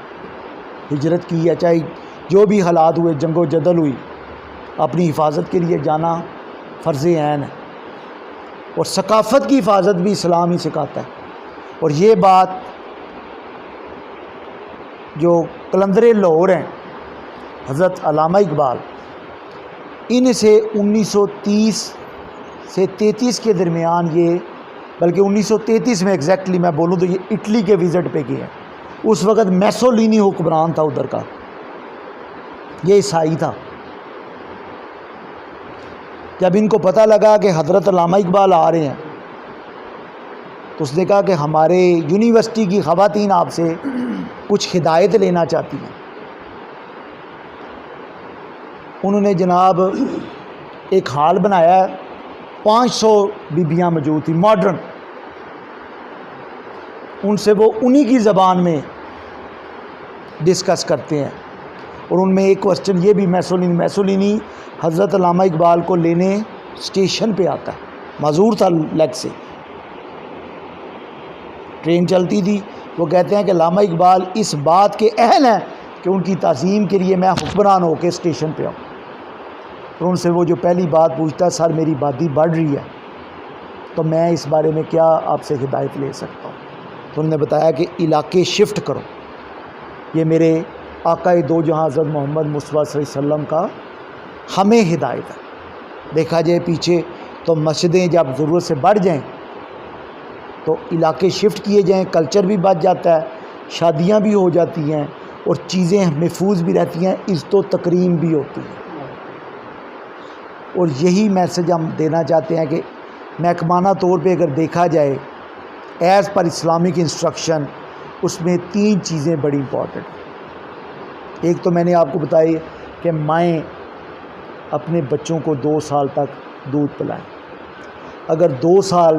ہجرت کی ہے، چاہے جو بھی حالات ہوئے، جنگ و جدل ہوئی، اپنی حفاظت کے لیے جانا فرض عین ہے، اور ثقافت کی حفاظت بھی اسلام ہی سکھاتا ہے۔ اور یہ بات جو قلندر لاہور ہیں حضرت علامہ اقبال، ان سے 1930 سے 33 کے درمیان، یہ بلکہ 1933 میں ایگزیکٹلی میں بولوں تو یہ اٹلی کے وزٹ پہ گئے ہیں۔ اس وقت میسولینی حکمران تھا ادھر کا، یہ عیسائی تھا۔ جب ان کو پتہ لگا کہ حضرت علامہ اقبال آ رہے ہیں تو اس نے کہا کہ ہمارے یونیورسٹی کی خواتین آپ سے کچھ ہدایت لینا چاہتی ہیں۔ انہوں نے جناب ایک ہال بنایا ہے، 500 بیبیاں موجود تھیں ماڈرن، ان سے وہ انہی کی زبان میں ڈسکس کرتے ہیں۔ اور ان میں ایک کوسچن یہ بھی، میسولینی حضرت علامہ اقبال کو لینے اسٹیشن پہ آتا ہے، معذور تھا لیگ سے. ٹرین چلتی تھی. وہ کہتے ہیں کہ علامہ اقبال اس بات کے اہل ہیں کہ ان کی تعظیم کے لیے میں حکمران ہو کے اسٹیشن پہ آؤں. اور ان سے وہ جو پہلی بات پوچھتا ہے سر میری بادی بڑھ رہی ہے تو میں اس بارے میں کیا آپ سے ہدایت لے سکتا ہوں. تو انہوں نے بتایا کہ علاقے شفٹ کرو. یہ میرے آقا دو جہاں حضرت محمد مصطفیٰ صلی اللہ علیہ وسلم کا ہمیں ہدایت ہے. دیکھا جائے پیچھے تو مسجدیں جب ضرورت سے بڑھ جائیں تو علاقے شفٹ کیے جائیں, کلچر بھی بچ جاتا ہے, شادیاں بھی ہو جاتی ہیں اور چیزیں محفوظ بھی رہتی ہیں, عزت و تکریم بھی ہوتی ہے. اور یہی میسج ہم دینا چاہتے ہیں کہ محکمانہ طور پہ اگر دیکھا جائے ایز پر اسلامک انسٹرکشن اس میں 3 چیزیں بڑی امپورٹنٹ ہیں. ایک تو میں نے آپ کو بتائی کہ مائیں اپنے بچوں کو 2 سال تک دودھ پلائیں. اگر 2 سال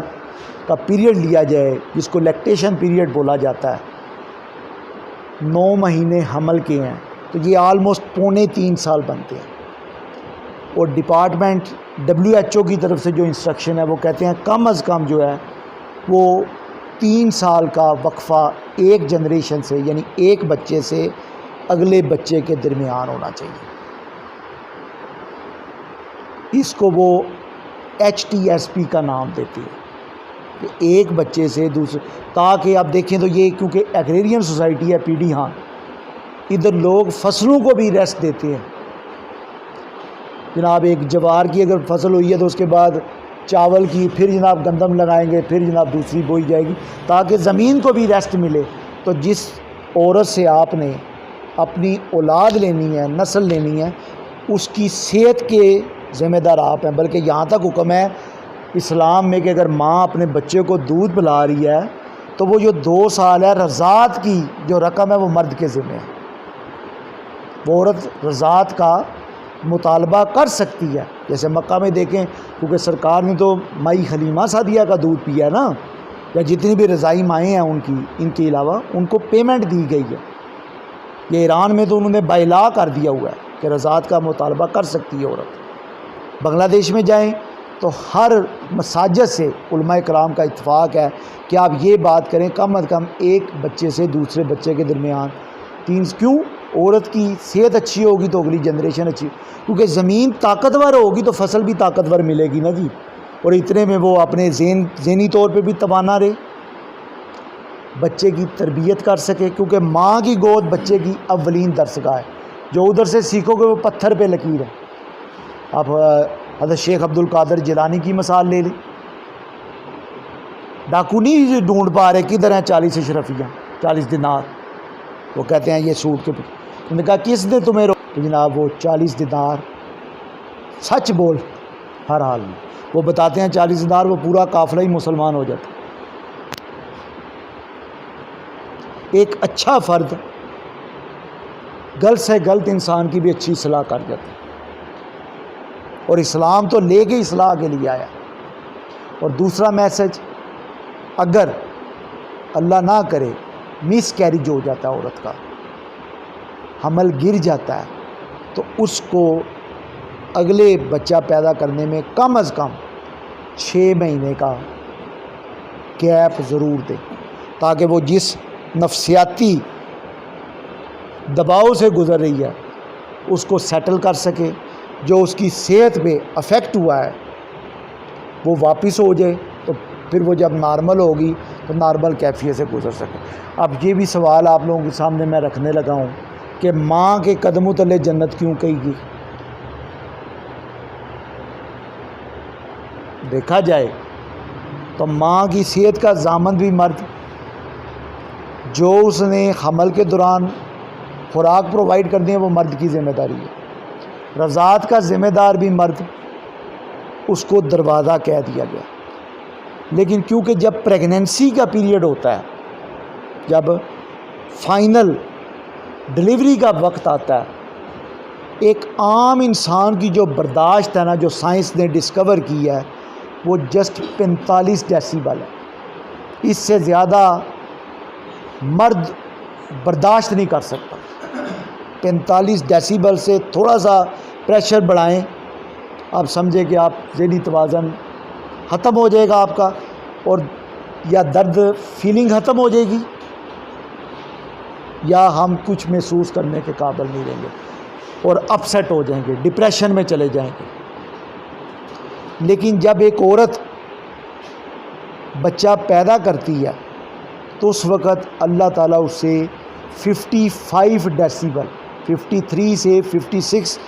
کا پیریڈ لیا جائے جس کو لیکٹیشن پیریڈ بولا جاتا ہے, 9 مہینے حمل کے ہیں تو یہ آلموسٹ 2.25 سال بنتے ہیں. اور ڈپارٹمنٹ WHO کی طرف سے جو انسٹرکشن ہے وہ کہتے ہیں کم از کم جو ہے وہ 3 سال کا وقفہ ایک جنریشن سے یعنی ایک بچے سے اگلے بچے کے درمیان ہونا چاہیے. اس کو وہ HTSP کا نام دیتی ہے کہ ایک بچے سے دوسرے, تاکہ آپ دیکھیں تو یہ کیونکہ ایگریرین سوسائٹی ہے PD ہاں, ادھر لوگ فصلوں کو بھی ریسٹ دیتے ہیں. جناب ایک جوار کی اگر فصل ہوئی ہے تو اس کے بعد چاول کی, پھر جناب گندم لگائیں گے, پھر جناب دوسری بوئی جائے گی تاکہ زمین کو بھی ریسٹ ملے. تو جس عورت سے آپ نے اپنی اولاد لینی ہے, نسل لینی ہے, اس کی صحت کے ذمہ دار آپ ہیں. بلکہ یہاں تک حکم ہے اسلام میں کہ اگر ماں اپنے بچے کو دودھ پلا رہی ہے تو وہ جو 2 سال ہے رضاعت کی جو رقم ہے وہ مرد کے ذمہ ہے. وہ عورت رضاعت کا مطالبہ کر سکتی ہے. جیسے مکہ میں دیکھیں کیونکہ سرکار نے تو مائی حلیمہ سعدیہ کا دودھ پیا نا, یا جتنی بھی رضائی مائیں ہیں ان کے علاوہ ان کو پیمنٹ دی گئی ہے. یہ ایران میں تو انہوں نے بالا کر دیا ہوا ہے کہ رضاعت کا مطالبہ کر سکتی ہے عورت. بنگلہ دیش میں جائیں تو ہر مساجد سے علماء کرام کا اتفاق ہے کہ آپ یہ بات کریں کم از کم ایک بچے سے دوسرے بچے کے درمیان 3. کیوں؟ عورت کی صحت اچھی ہوگی تو اگلی جنریشن اچھی, کیونکہ زمین طاقتور ہوگی تو فصل بھی طاقتور ملے گی نا جی. اور اتنے میں وہ اپنے ذہنی طور پہ بھی توانا رہے, بچے کی تربیت کر سکے, کیونکہ ماں کی گود بچے کی اولین درسگاہ ہے. جو ادھر سے سیکھو گے وہ پتھر پہ لکیر ہے. آپ حضرت شیخ عبد القادر جیلانی کی مثال لے لیں. ڈاکو نہیں ڈھونڈ پا رہے کدھر ہیں 40 اشرفیاں 40 دینار. وہ کہتے ہیں یہ سوٹ کے, انہوں نے کہا کس نے تمہیں تو جناب وہ 40 دینار سچ بول ہر حال میں. وہ بتاتے ہیں 40 دینار وہ پورا قافلہ ہی مسلمان ہو جاتا. ایک اچھا فرد غلط سے غلط انسان کی بھی اچھی اصلاح کر جاتا ہے. اور اسلام تو لے کے اصلاح کے لیے آیا. اور دوسرا میسج, اگر اللہ نہ کرے مس کیریج ہو جاتا ہے عورت کا, حمل گر جاتا ہے, تو اس کو اگلے بچہ پیدا کرنے میں کم از کم 6 مہینے کا گیپ ضرور دے, تاکہ وہ جس نفسیاتی دباؤ سے گزر رہی ہے اس کو سیٹل کر سکے. جو اس کی صحت پہ افیکٹ ہوا ہے وہ واپس ہو جائے, تو پھر وہ جب نارمل ہوگی تو نارمل کیفیت سے گزر سکے. اب یہ بھی سوال آپ لوگوں کے سامنے میں رکھنے لگا ہوں کہ ماں کے قدموں تلے جنت کیوں کہی گئی؟ دیکھا جائے تو ماں کی صحت کا ضامن بھی مرد, جو اس نے حمل کے دوران خوراک پرووائڈ کرنی ہے وہ مرد کی ذمہ داری ہے. رضاعت کا ذمہ دار بھی مرد, اس کو دروازہ کہہ دیا گیا. لیکن کیونکہ جب پریگننسی کا پیریڈ ہوتا ہے, جب فائنل ڈلیوری کا وقت آتا ہے, ایک عام انسان کی جو برداشت ہے نا, جو سائنس نے ڈسکور کی ہے, وہ جسٹ 45 ڈیسیبل ہے. اس سے زیادہ مرد برداشت نہیں کر سکتا. 45 ڈیسیبل سے تھوڑا سا پریشر بڑھائیں, آپ سمجھیں کہ آپ ذہنی توازن ختم ہو جائے گا آپ کا، اور یا درد فیلنگ ختم ہو جائے گی، یا ہم کچھ محسوس کرنے کے قابل نہیں رہیں گے اور اپسیٹ ہو جائیں گے، ڈپریشن میں چلے جائیں گے۔ لیکن جب ایک عورت بچہ پیدا کرتی ہے تو اس وقت اللہ تعالیٰ اسے 55 ڈیسیبل 53 سے 56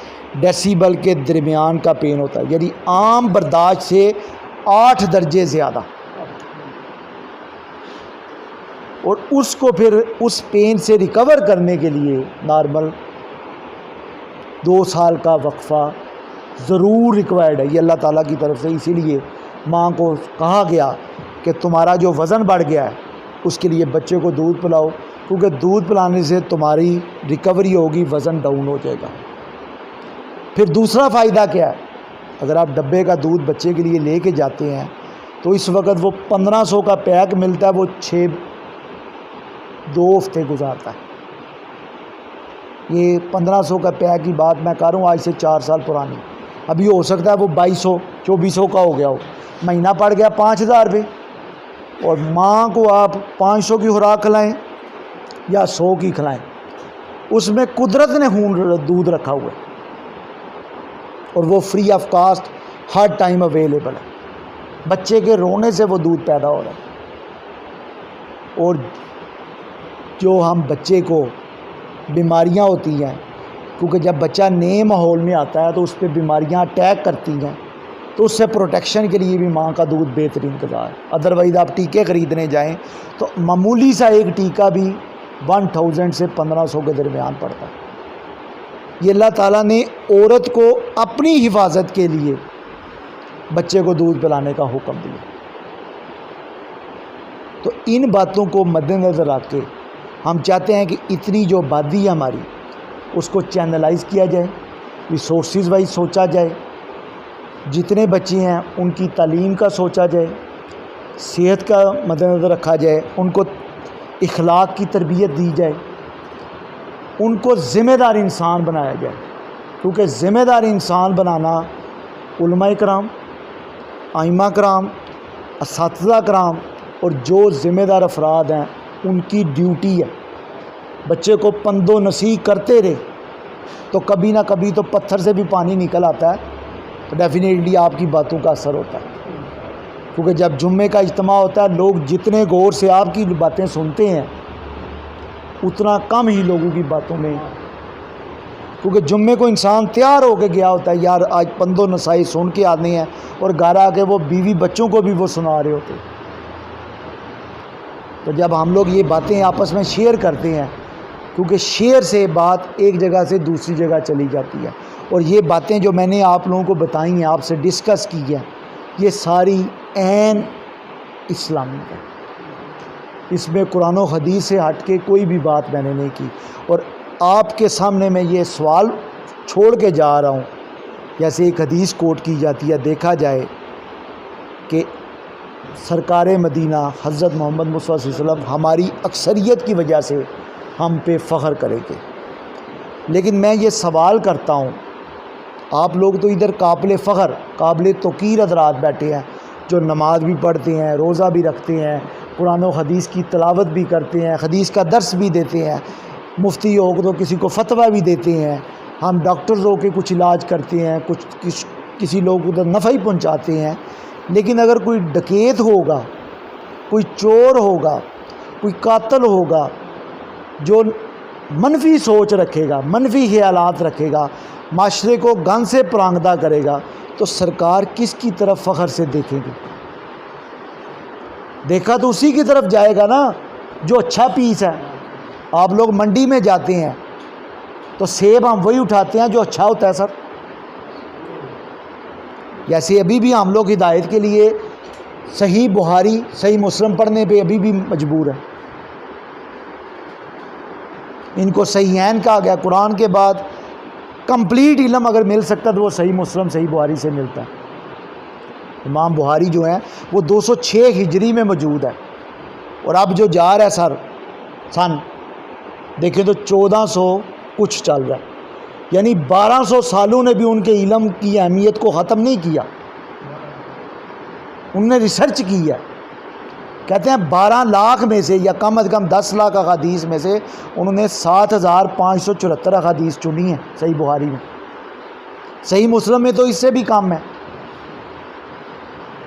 ڈیسیبل کے درمیان کا پین ہوتا ہے، یعنی عام برداشت سے 8 درجے زیادہ، اور اس کو پھر اس پین سے ریکور کرنے کے لیے نارمل 2 سال کا وقفہ ضرور ریکوائرڈ ہے، یہ اللہ تعالیٰ کی طرف سے۔ اسی لیے ماں کو کہا گیا کہ تمہارا جو وزن بڑھ گیا ہے اس کے لیے بچے کو دودھ پلاؤ، کیونکہ دودھ پلانے سے تمہاری ریکوری ہوگی، وزن ڈاؤن ہو جائے گا۔ پھر دوسرا فائدہ کیا ہے، اگر آپ ڈبے کا دودھ بچے کے لیے لے کے جاتے ہیں تو اس وقت وہ 1500 کا پیک ملتا ہے، وہ 2 ہفتے گزارتا ہے۔ یہ 1500 کا پیک کی بات میں کر رہا ہوں آج سے 4 سال پرانی، ابھی ہو سکتا ہے وہ 2200 2400 کا ہو گیا ہو، مہینہ پڑ گیا 5000 روپے، اور ماں کو آپ 500 کی خوراک کھلائیں یا 100 کی کھلائیں، اس میں قدرت نے دودھ رکھا ہوا ہے، اور وہ free of cost Hare time available ہے۔ بچے کے رونے سے وہ دودھ پیدا ہو رہا ہے، اور جو ہم بچے کو بیماریاں ہوتی ہیں، کیونکہ جب بچہ نئے ماحول میں آتا ہے تو اس پہ بیماریاں اٹیک کرتی ہیں، تو اس سے پروٹیکشن کے لیے بھی ماں کا دودھ بہترین انتظار ہے۔ ادروائز آپ ٹیکے خریدنے جائیں تو معمولی سا ایک ٹیکہ بھی 1000 سے 1500 کے درمیان پڑتا ہے۔ یہ اللہ تعالیٰ نے عورت کو اپنی حفاظت کے لیے بچے کو دودھ پلانے کا حکم دیا۔ تو ان باتوں کو مد نظر رکھ کے ہم چاہتے ہیں کہ اتنی جو آبادی ہے ہماری اس کو چینلائز کیا جائے، ریسورسز وائز سوچا جائے، جتنے بچے ہیں ان کی تعلیم کا سوچا جائے، صحت کا مد نظر رکھا جائے، ان کو اخلاق کی تربیت دی جائے، ان کو ذمہ دار انسان بنایا جائے، کیونکہ ذمہ دار انسان بنانا علماء کرام، ائمہ کرام، اساتذہ کرام اور جو ذمہ دار افراد ہیں ان کی ڈیوٹی ہے۔ بچے کو پند و نصیحت کرتے رہے تو کبھی نہ کبھی تو پتھر سے بھی پانی نکل آتا ہے، تو ڈیفینیٹلی آپ کی باتوں کا اثر ہوتا ہے، کیونکہ جب جمعے کا اجتماع ہوتا ہے لوگ جتنے غور سے آپ کی باتیں سنتے ہیں اتنا کم ہی لوگوں کی باتوں میں، کیونکہ جمعے کو انسان تیار ہو کے گیا ہوتا ہے، یار آج پند و نصیحت سن کے آنے ہیں، اور گھر آ کے وہ بیوی بچوں کو بھی وہ سنا رہے ہوتے۔ تو جب ہم لوگ یہ باتیں آپس میں شیئر کرتے ہیں، کیونکہ شیئر سے بات ایک جگہ سے دوسری جگہ چلی جاتی ہے، اور یہ باتیں جو میں نے آپ لوگوں کو بتائی ہیں، آپ سے ڈسکس کی ہے، یہ ساری عین اسلامی ہے، اس میں قرآن و حدیث سے ہٹ کے کوئی بھی بات میں نے نہیں کی۔ اور آپ کے سامنے میں یہ سوال چھوڑ کے جا رہا ہوں، جیسے ایک حدیث کوٹ کی جاتی ہے، دیکھا جائے کہ سرکار مدینہ حضرت محمد مصطفیٰ صلی اللہ علیہ وسلم ہماری اکثریت کی وجہ سے ہم پہ فخر کریں گے، لیکن میں یہ سوال کرتا ہوں، آپ لوگ تو ادھر قابل فخر قابل توقیر حضرات بیٹھے ہیں جو نماز بھی پڑھتے ہیں، روزہ بھی رکھتے ہیں، قرآن و حدیث کی تلاوت بھی کرتے ہیں، حدیث کا درس بھی دیتے ہیں، مفتی ہو تو کسی کو فتویٰ بھی دیتے ہیں، ہم ڈاکٹرز ہو کے کچھ علاج کرتے ہیں، کسی لوگ ادھر نفع ہی پہنچاتے ہیں۔ لیکن اگر کوئی ڈکیت ہوگا، کوئی چور ہوگا، کوئی قاتل ہوگا جو منفی سوچ رکھے گا، منفی خیالات رکھے گا، معاشرے کو گند سے پرانگدہ کرے گا، تو سرکار کس کی طرف فخر سے دیکھیں گے؟ دیکھا تو اسی کی طرف جائے گا نا جو اچھا پیس ہے۔ آپ لوگ منڈی میں جاتے ہیں تو سیب ہم وہی اٹھاتے ہیں جو اچھا ہوتا ہے سر۔ جیسے ابھی بھی ہم لوگ ہدایت کے لیے صحیح بخاری صحیح مسلم پڑھنے پہ ابھی بھی مجبور ہیں، ان کو صحیحین کہا گیا، قرآن کے بعد کمپلیٹ علم اگر مل سکتا تو وہ صحیح مسلم صحیح بخاری سے ملتا ہے۔ امام بخاری جو ہیں وہ 206 ہجری میں موجود ہے، اور اب جو جا رہا ہے سن دیکھیں تو 1400 کچھ چل رہا ہے، یعنی 1200 سالوں نے بھی ان کے علم کی اہمیت کو ختم نہیں کیا۔ انہوں نے ریسرچ کی ہے، کہتے ہیں 12 لاکھ میں سے یا کم از کم 10 لاکھ احادیث میں سے انہوں نے 7574 احادیث چنی ہیں صحیح بخاری میں۔ صحیح مسلم میں تو اس سے بھی کم ہے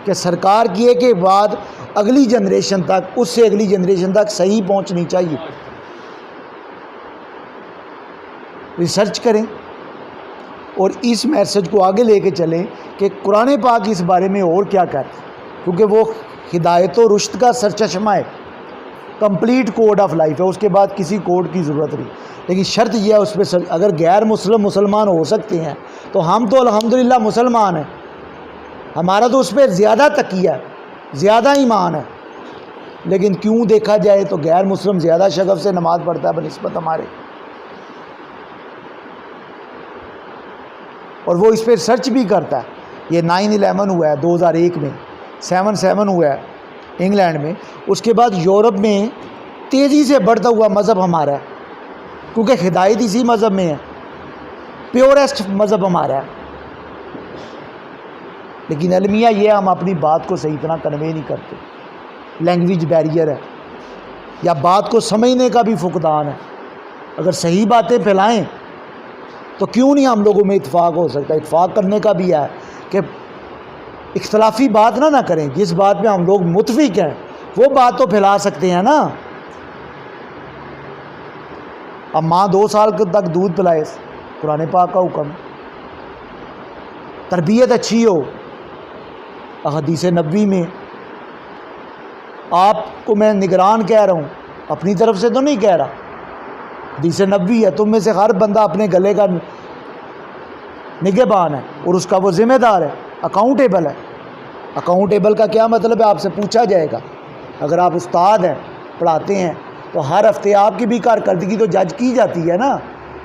کہ سرکار کی ایک ایک بات اگلی جنریشن تک، اس سے اگلی جنریشن تک صحیح پہنچنی چاہیے۔ ریسرچ کریں اور اس میسج کو آگے لے کے چلیں کہ قرآن پاک اس بارے میں اور کیا کہتا ہے، کیونکہ وہ ہدایت و رشد کا سرچشمہ ہے، کمپلیٹ کوڈ آف لائف ہے، اس کے بعد کسی کوڈ کی ضرورت نہیں۔ لیکن شرط یہ ہے اس پہ اگر غیر مسلم مسلمان ہو سکتے ہیں تو ہم تو الحمدللہ مسلمان ہیں، ہمارا تو اس پہ زیادہ تقیہ ہے، زیادہ ایمان ہے، لیکن کیوں دیکھا جائے تو غیر مسلم زیادہ شغف سے نماز پڑھتا ہے بنسبت ہمارے، اور وہ اس پہ ریسرچ بھی کرتا ہے۔ یہ 9/11 ہوا ہے 2001 میں، 7/7 ہوا ہے انگلینڈ میں، اس کے بعد یورپ میں تیزی سے بڑھتا ہوا مذہب ہمارا ہے، کیونکہ ہدایت اسی مذہب میں ہے، پیورسٹ مذہب ہمارا ہے۔ لیکن المیہ یہ ہم اپنی بات کو صحیح طرح کنوے نہیں کرتے، لینگویج بیریئر ہے یا بات کو سمجھنے کا بھی فقدان ہے۔ اگر صحیح باتیں پھیلائیں تو کیوں نہیں ہم لوگوں میں اتفاق ہو سکتا؟ اتفاق کرنے کا بھی ہے کہ اختلافی بات نہ کریں، جس بات پہ ہم لوگ متفق ہیں وہ بات تو پھیلا سکتے ہیں نا۔ اب ماں 2 سال تک دودھ پلائے، قرآن پاک کا حکم، تربیت اچھی ہو، احادیث نبوی میں آپ کو میں نگران کہہ رہا ہوں، اپنی طرف سے تو نہیں کہہ رہا، حدیث نبوی ہے، تم میں سے ہر بندہ اپنے گلے کا نگہبان ہے اور اس کا وہ ذمہ دار ہے، اکاؤنٹیبل ہے۔ اکاؤنٹیبل کا کیا مطلب ہے؟ آپ سے پوچھا جائے گا۔ اگر آپ استاد ہیں، پڑھاتے ہیں، تو ہر ہفتے آپ کی بھی کارکردگی تو جج کی جاتی ہے نا،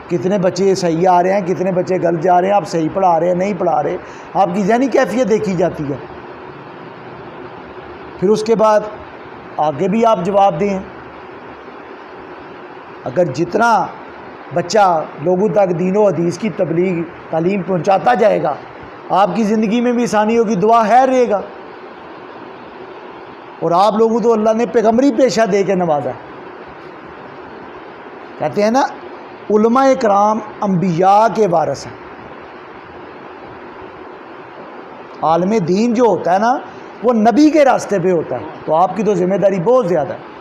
کتنے بچے صحیح آ رہے ہیں، کتنے بچے غلط جا رہے ہیں، آپ صحیح پڑھا رہے ہیں نہیں پڑھا رہے، آپ کی ذہنی کیفیت دیکھی جاتی ہے۔ پھر اس کے بعد آگے بھی آپ جواب دیں۔ اگر جتنا بچہ لوگوں تک دین و حدیث کی تبلیغ تعلیم پہنچاتا جائے گا، آپ کی زندگی میں بھی آسانی ہوگی، دعا خیر رہے گا۔ اور آپ لوگوں تو اللہ نے پیغمبری پیشہ دے کے نوازا، کہتے ہیں نا علماء کرام انبیاء کے وارث ہیں۔ عالم دین جو ہوتا ہے نا وہ نبی کے راستے پہ ہوتا ہے، تو آپ کی تو ذمہ داری بہت زیادہ ہے۔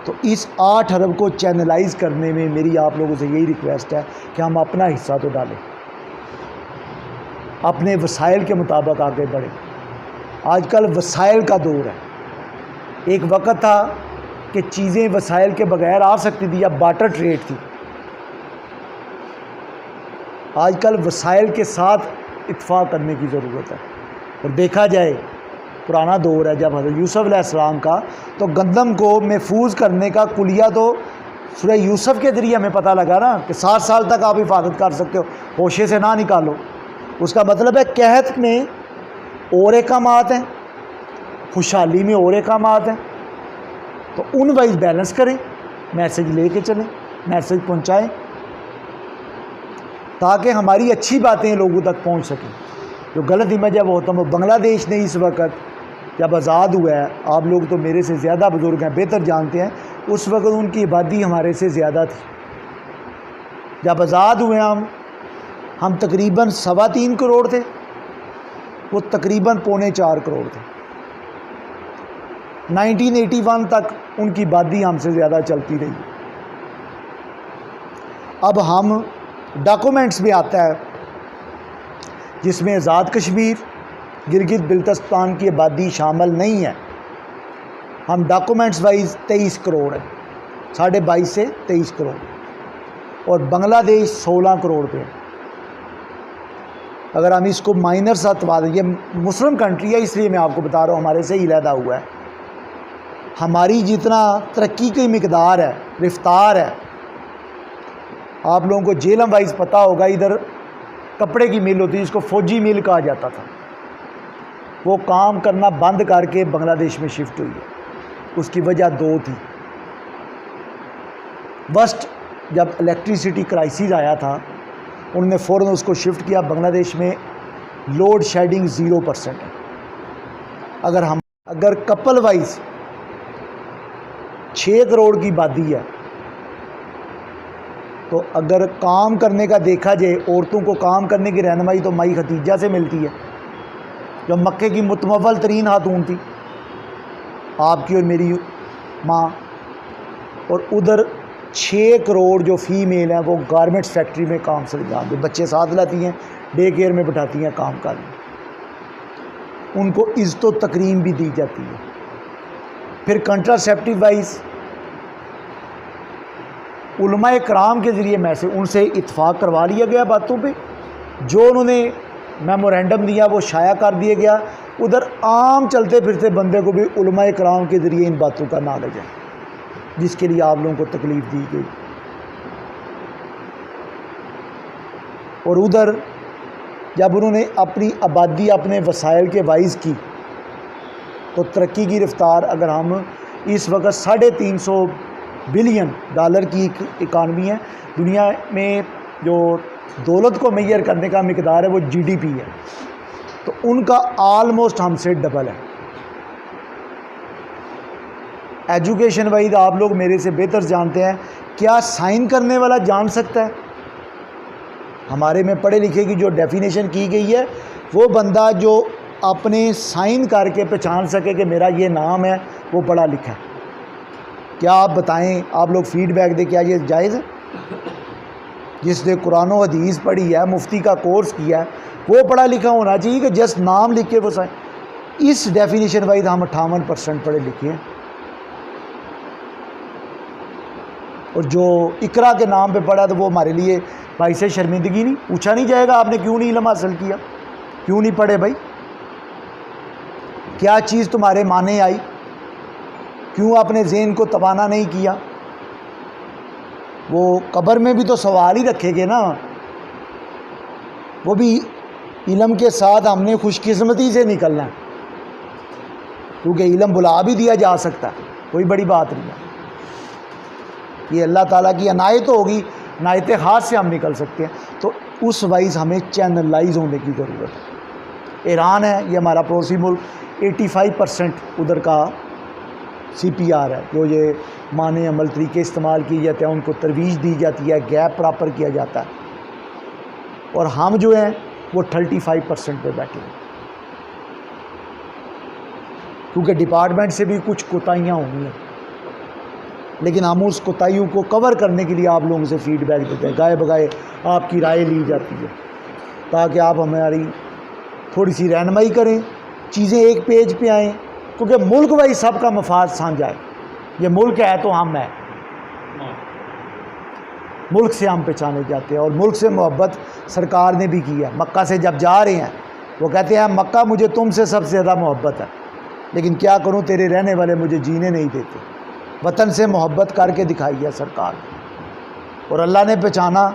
تو اس 8 ارب کو چینلائز کرنے میں میری آپ لوگوں سے یہی ریکویسٹ ہے کہ ہم اپنا حصہ تو ڈالیں، اپنے وسائل کے مطابق آگے بڑھیں۔ آج کل وسائل کا دور ہے، ایک وقت تھا کہ چیزیں وسائل کے بغیر آ سکتی تھی یا بارٹر ٹریڈ تھی، آج کل وسائل کے ساتھ اتفاق کرنے کی ضرورت ہے۔ اور دیکھا جائے پرانا دور ہے جب حضرت یوسف علیہ السلام کا، تو گندم کو محفوظ کرنے کا کلیہ تو سورہ یوسف کے ذریعے ہمیں پتہ لگا نا کہ 7 سال تک آپ حفاظت کر سکتے ہو، ہوشے سے نہ نکالو۔ اس کا مطلب ہے قحط میں اور احکامات ہیں، خوشحالی میں اور احکامات ہیں، تو ان وائز بیلنس کریں، میسج لے کے چلیں، میسج پہنچائیں تاکہ ہماری اچھی باتیں لوگوں تک پہنچ سکیں۔ جو غلط امیج ہے وہ ختم ہو۔ بنگلہ دیش نے اس وقت جب آزاد ہوا ہے، آپ لوگ تو میرے سے زیادہ بزرگ ہیں، بہتر جانتے ہیں، اس وقت ان کی آبادی ہمارے سے زیادہ تھی۔ جب آزاد ہوئے ہم تقریباً 3.25 کروڑ تھے، وہ تقریباً 3.25 کروڑ تھے۔ 1981 تک ان کی آبادی ہم سے زیادہ چلتی رہی۔ اب ہم ڈاکومنٹس میں آتا ہے جس میں آزاد کشمیر، گلگت بلتستان کی آبادی شامل نہیں ہے، ہم ڈاکومنٹس وائز 23 کروڑ ہیں، 22.5 سے 23 کروڑ، اور بنگلہ دیش 16 کروڑ پہ۔ اگر ہم اس کو مائنر ساتھ بات، یہ مسلم کنٹری ہے اس لیے میں آپ کو بتا رہا ہوں، ہمارے سے ہی علیحدہ ہوا ہے، ہماری جتنا ترقی کی مقدار ہے، رفتار ہے، آپ لوگوں کو جیلم وائز پتہ ہوگا، ادھر کپڑے کی مل ہوتی ہے جس کو فوجی مل کہا جاتا تھا، وہ کام کرنا بند کر کے بنگلہ دیش میں شفٹ ہوئی ہے۔ اس کی وجہ 2 تھی۔ فرسٹ، جب الیکٹریسٹی کرائسس آیا تھا انہوں نے فوراً اس کو شفٹ کیا۔ بنگلہ دیش میں لوڈ شیڈنگ 0% ہے، اگر کپل وائز 6 کروڑ کی آبادی ہے تو اگر کام کرنے کا دیکھا جائے، عورتوں کو کام کرنے کی رہنمائی تو مائی ختیجہ سے ملتی ہے جو مکے کی متمول ترین خاتون تھی، آپ کی اور میری ماں. اور ادھر 6 کروڑ جو فیمیل ہیں وہ گارمنٹس فیکٹری میں کام سے جان دے، بچے ساتھ لاتی ہیں، ڈے کیئر میں بٹھاتی ہیں کام کرنے، ان کو عزت و تکریم بھی دی جاتی ہے. پھر کنٹراسیپٹیو وائز علماء کرام کے ذریعے میں سے ان سے اتفاق کروا لیا گیا باتوں پہ، جو انہوں نے میمورینڈم دیا وہ شائع کر دیا گیا. ادھر عام چلتے پھرتے بندے کو بھی علماء کرام کے ذریعے ان باتوں کا نالج ہے، جس کے لیے آپ لوگوں کو تکلیف دی گئی. اور ادھر جب انہوں نے اپنی آبادی اپنے وسائل کے وائز کی تو ترقی کی رفتار، اگر ہم اس وقت $350 بلین کی ایک اکانومی ہے، دنیا میں جو دولت کو میئر کرنے کا مقدار ہے وہ GDP ہے، تو ان کا آلموسٹ ہم سے ڈبل ہے. ایجوکیشن وائز آپ لوگ میرے سے بہتر جانتے ہیں، کیا سائن کرنے والا جان سکتا ہے؟ ہمارے میں پڑھے لکھے کی جو ڈیفینیشن کی گئی ہے، وہ بندہ جو اپنے سائن کر کے پہچان سکے کہ میرا یہ نام ہے وہ پڑھا لکھا ہے. کیا آپ بتائیں، آپ لوگ فیڈ بیک دیں، کیا یہ جائز ہے؟ جس نے قرآن و حدیث پڑھی ہے، مفتی کا کورس کیا ہے، وہ پڑھا لکھا ہونا چاہیے کہ جسٹ نام لکھ کے وہ سائن. اس ڈیفینیشن وائز ہم 58% پڑھے لکھے ہیں. اور جو اقرا کے نام پہ پڑھا تو وہ ہمارے لیے بھائی سے شرمندگی نہیں، پوچھا نہیں جائے گا آپ نے کیوں نہیں علم حاصل کیا، کیوں نہیں پڑھے بھائی، کیا چیز تمہارے معنی آئی، کیوں اپنے ذہن کو توانا نہیں کیا. وہ قبر میں بھی تو سوال ہی رکھے گے نا، وہ بھی علم کے ساتھ ہم نے خوش قسمتی سے نکلنا ہے، کیونکہ علم بلا بھی دیا جا سکتا ہے، کوئی بڑی بات نہیں ہے. یہ اللہ تعالیٰ کی عنایت ہوگی، عنایت خاص سے ہم نکل سکتے ہیں. تو اس وائز ہمیں چینلائز ہونے کی ضرورت ہے. ایران ہے یہ ہمارا پڑوسی ملک، 85% ادھر کا CPR ہے، جو یہ معنی عمل طریقے استعمال کیے جاتے ہیں، ان کو ترویج دی جاتی ہے، گیپ پراپر کیا جاتا ہے. اور ہم جو ہیں وہ 35% پہ بیٹھے ہیں، کیونکہ ڈپارٹمنٹ سے بھی کچھ کوتاہیاں ہوئی ہیں، لیکن ہم اس کوتاہیوں کو کور کرنے کے لیے آپ لوگوں سے فیڈ بیک دیتے ہیں، گائے بگائے آپ کی رائے لی جاتی ہے تاکہ آپ ہماری تھوڑی سی رہنمائی کریں، چیزیں ایک پیج پہ آئیں، کیونکہ ملک وائی سب کا مفاد سانجھا ہے. یہ ملک ہے تو ہم ہیں، ملک سے ہم پہچانے جاتے ہیں. اور ملک سے محبت سرکار نے بھی کی ہے. مکہ سے جب جا رہے ہیں وہ کہتے ہیں مکہ مجھے تم سے سب سے زیادہ محبت ہے، لیکن کیا کروں تیرے رہنے والے مجھے جینے نہیں دیتے. وطن سے محبت کر کے دکھائی ہے سرکار نے، اور اللہ نے پہچانا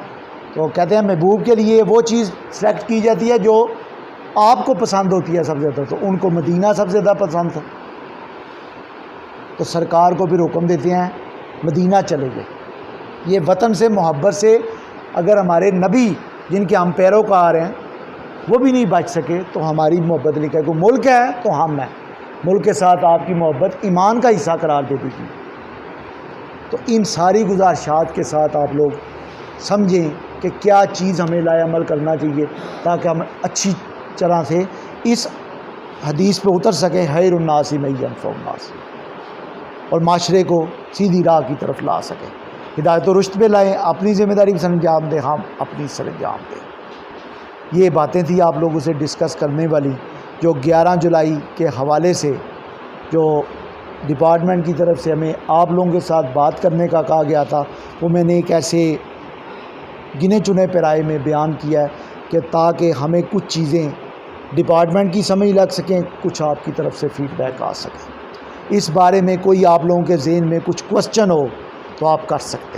تو کہتے ہیں محبوب کے لیے وہ چیز سلیکٹ کی جاتی ہے جو آپ کو پسند ہوتی ہے سب سے زیادہ. تو ان کو مدینہ سب سے زیادہ پسند تھا، تو سرکار کو پھر حکم دیتے ہیں مدینہ چلے گئے. یہ وطن سے محبت سے اگر ہمارے نبی جن کے ہم پیروکار ہیں وہ بھی نہیں بچ سکے تو ہماری محبت لکھا ہے کہ ملک ہے تو ہم ہیں. ملک کے ساتھ آپ کی محبت ایمان کا حصہ قرار دے دی گی. تو ان ساری گزارشات کے ساتھ آپ لوگ سمجھیں کہ کیا چیز ہمیں لائے عمل کرنا چاہیے تاکہ ہم اچھی طرح سے اس حدیث پہ اتر سکیں، خیر الناس من ینفع الناس، اور معاشرے کو سیدھی راہ کی طرف لا سکیں، ہدایت و رشد پہ لائیں، اپنی ذمہ داری بھی سر انجام دیں، ہم اپنی سر انجام دیں. یہ باتیں تھیں آپ لوگوں سے ڈسکس کرنے والی، جو 11 جولائی کے حوالے سے جو ڈپارٹمنٹ کی طرف سے ہمیں آپ لوگوں کے ساتھ بات کرنے کا کہا گیا تھا، وہ میں نے ایک ایسے گنے چنے پیرائے میں بیان کیا ہے کہ تاکہ ہمیں کچھ چیزیں ڈپارٹمنٹ کی سمجھ لگ سکیں، کچھ آپ کی طرف سے فیڈ بیک آ سکے. اس بارے میں کوئی آپ لوگوں کے ذہن میں کچھ کوسچن ہو تو آپ کر سکتے ہیں.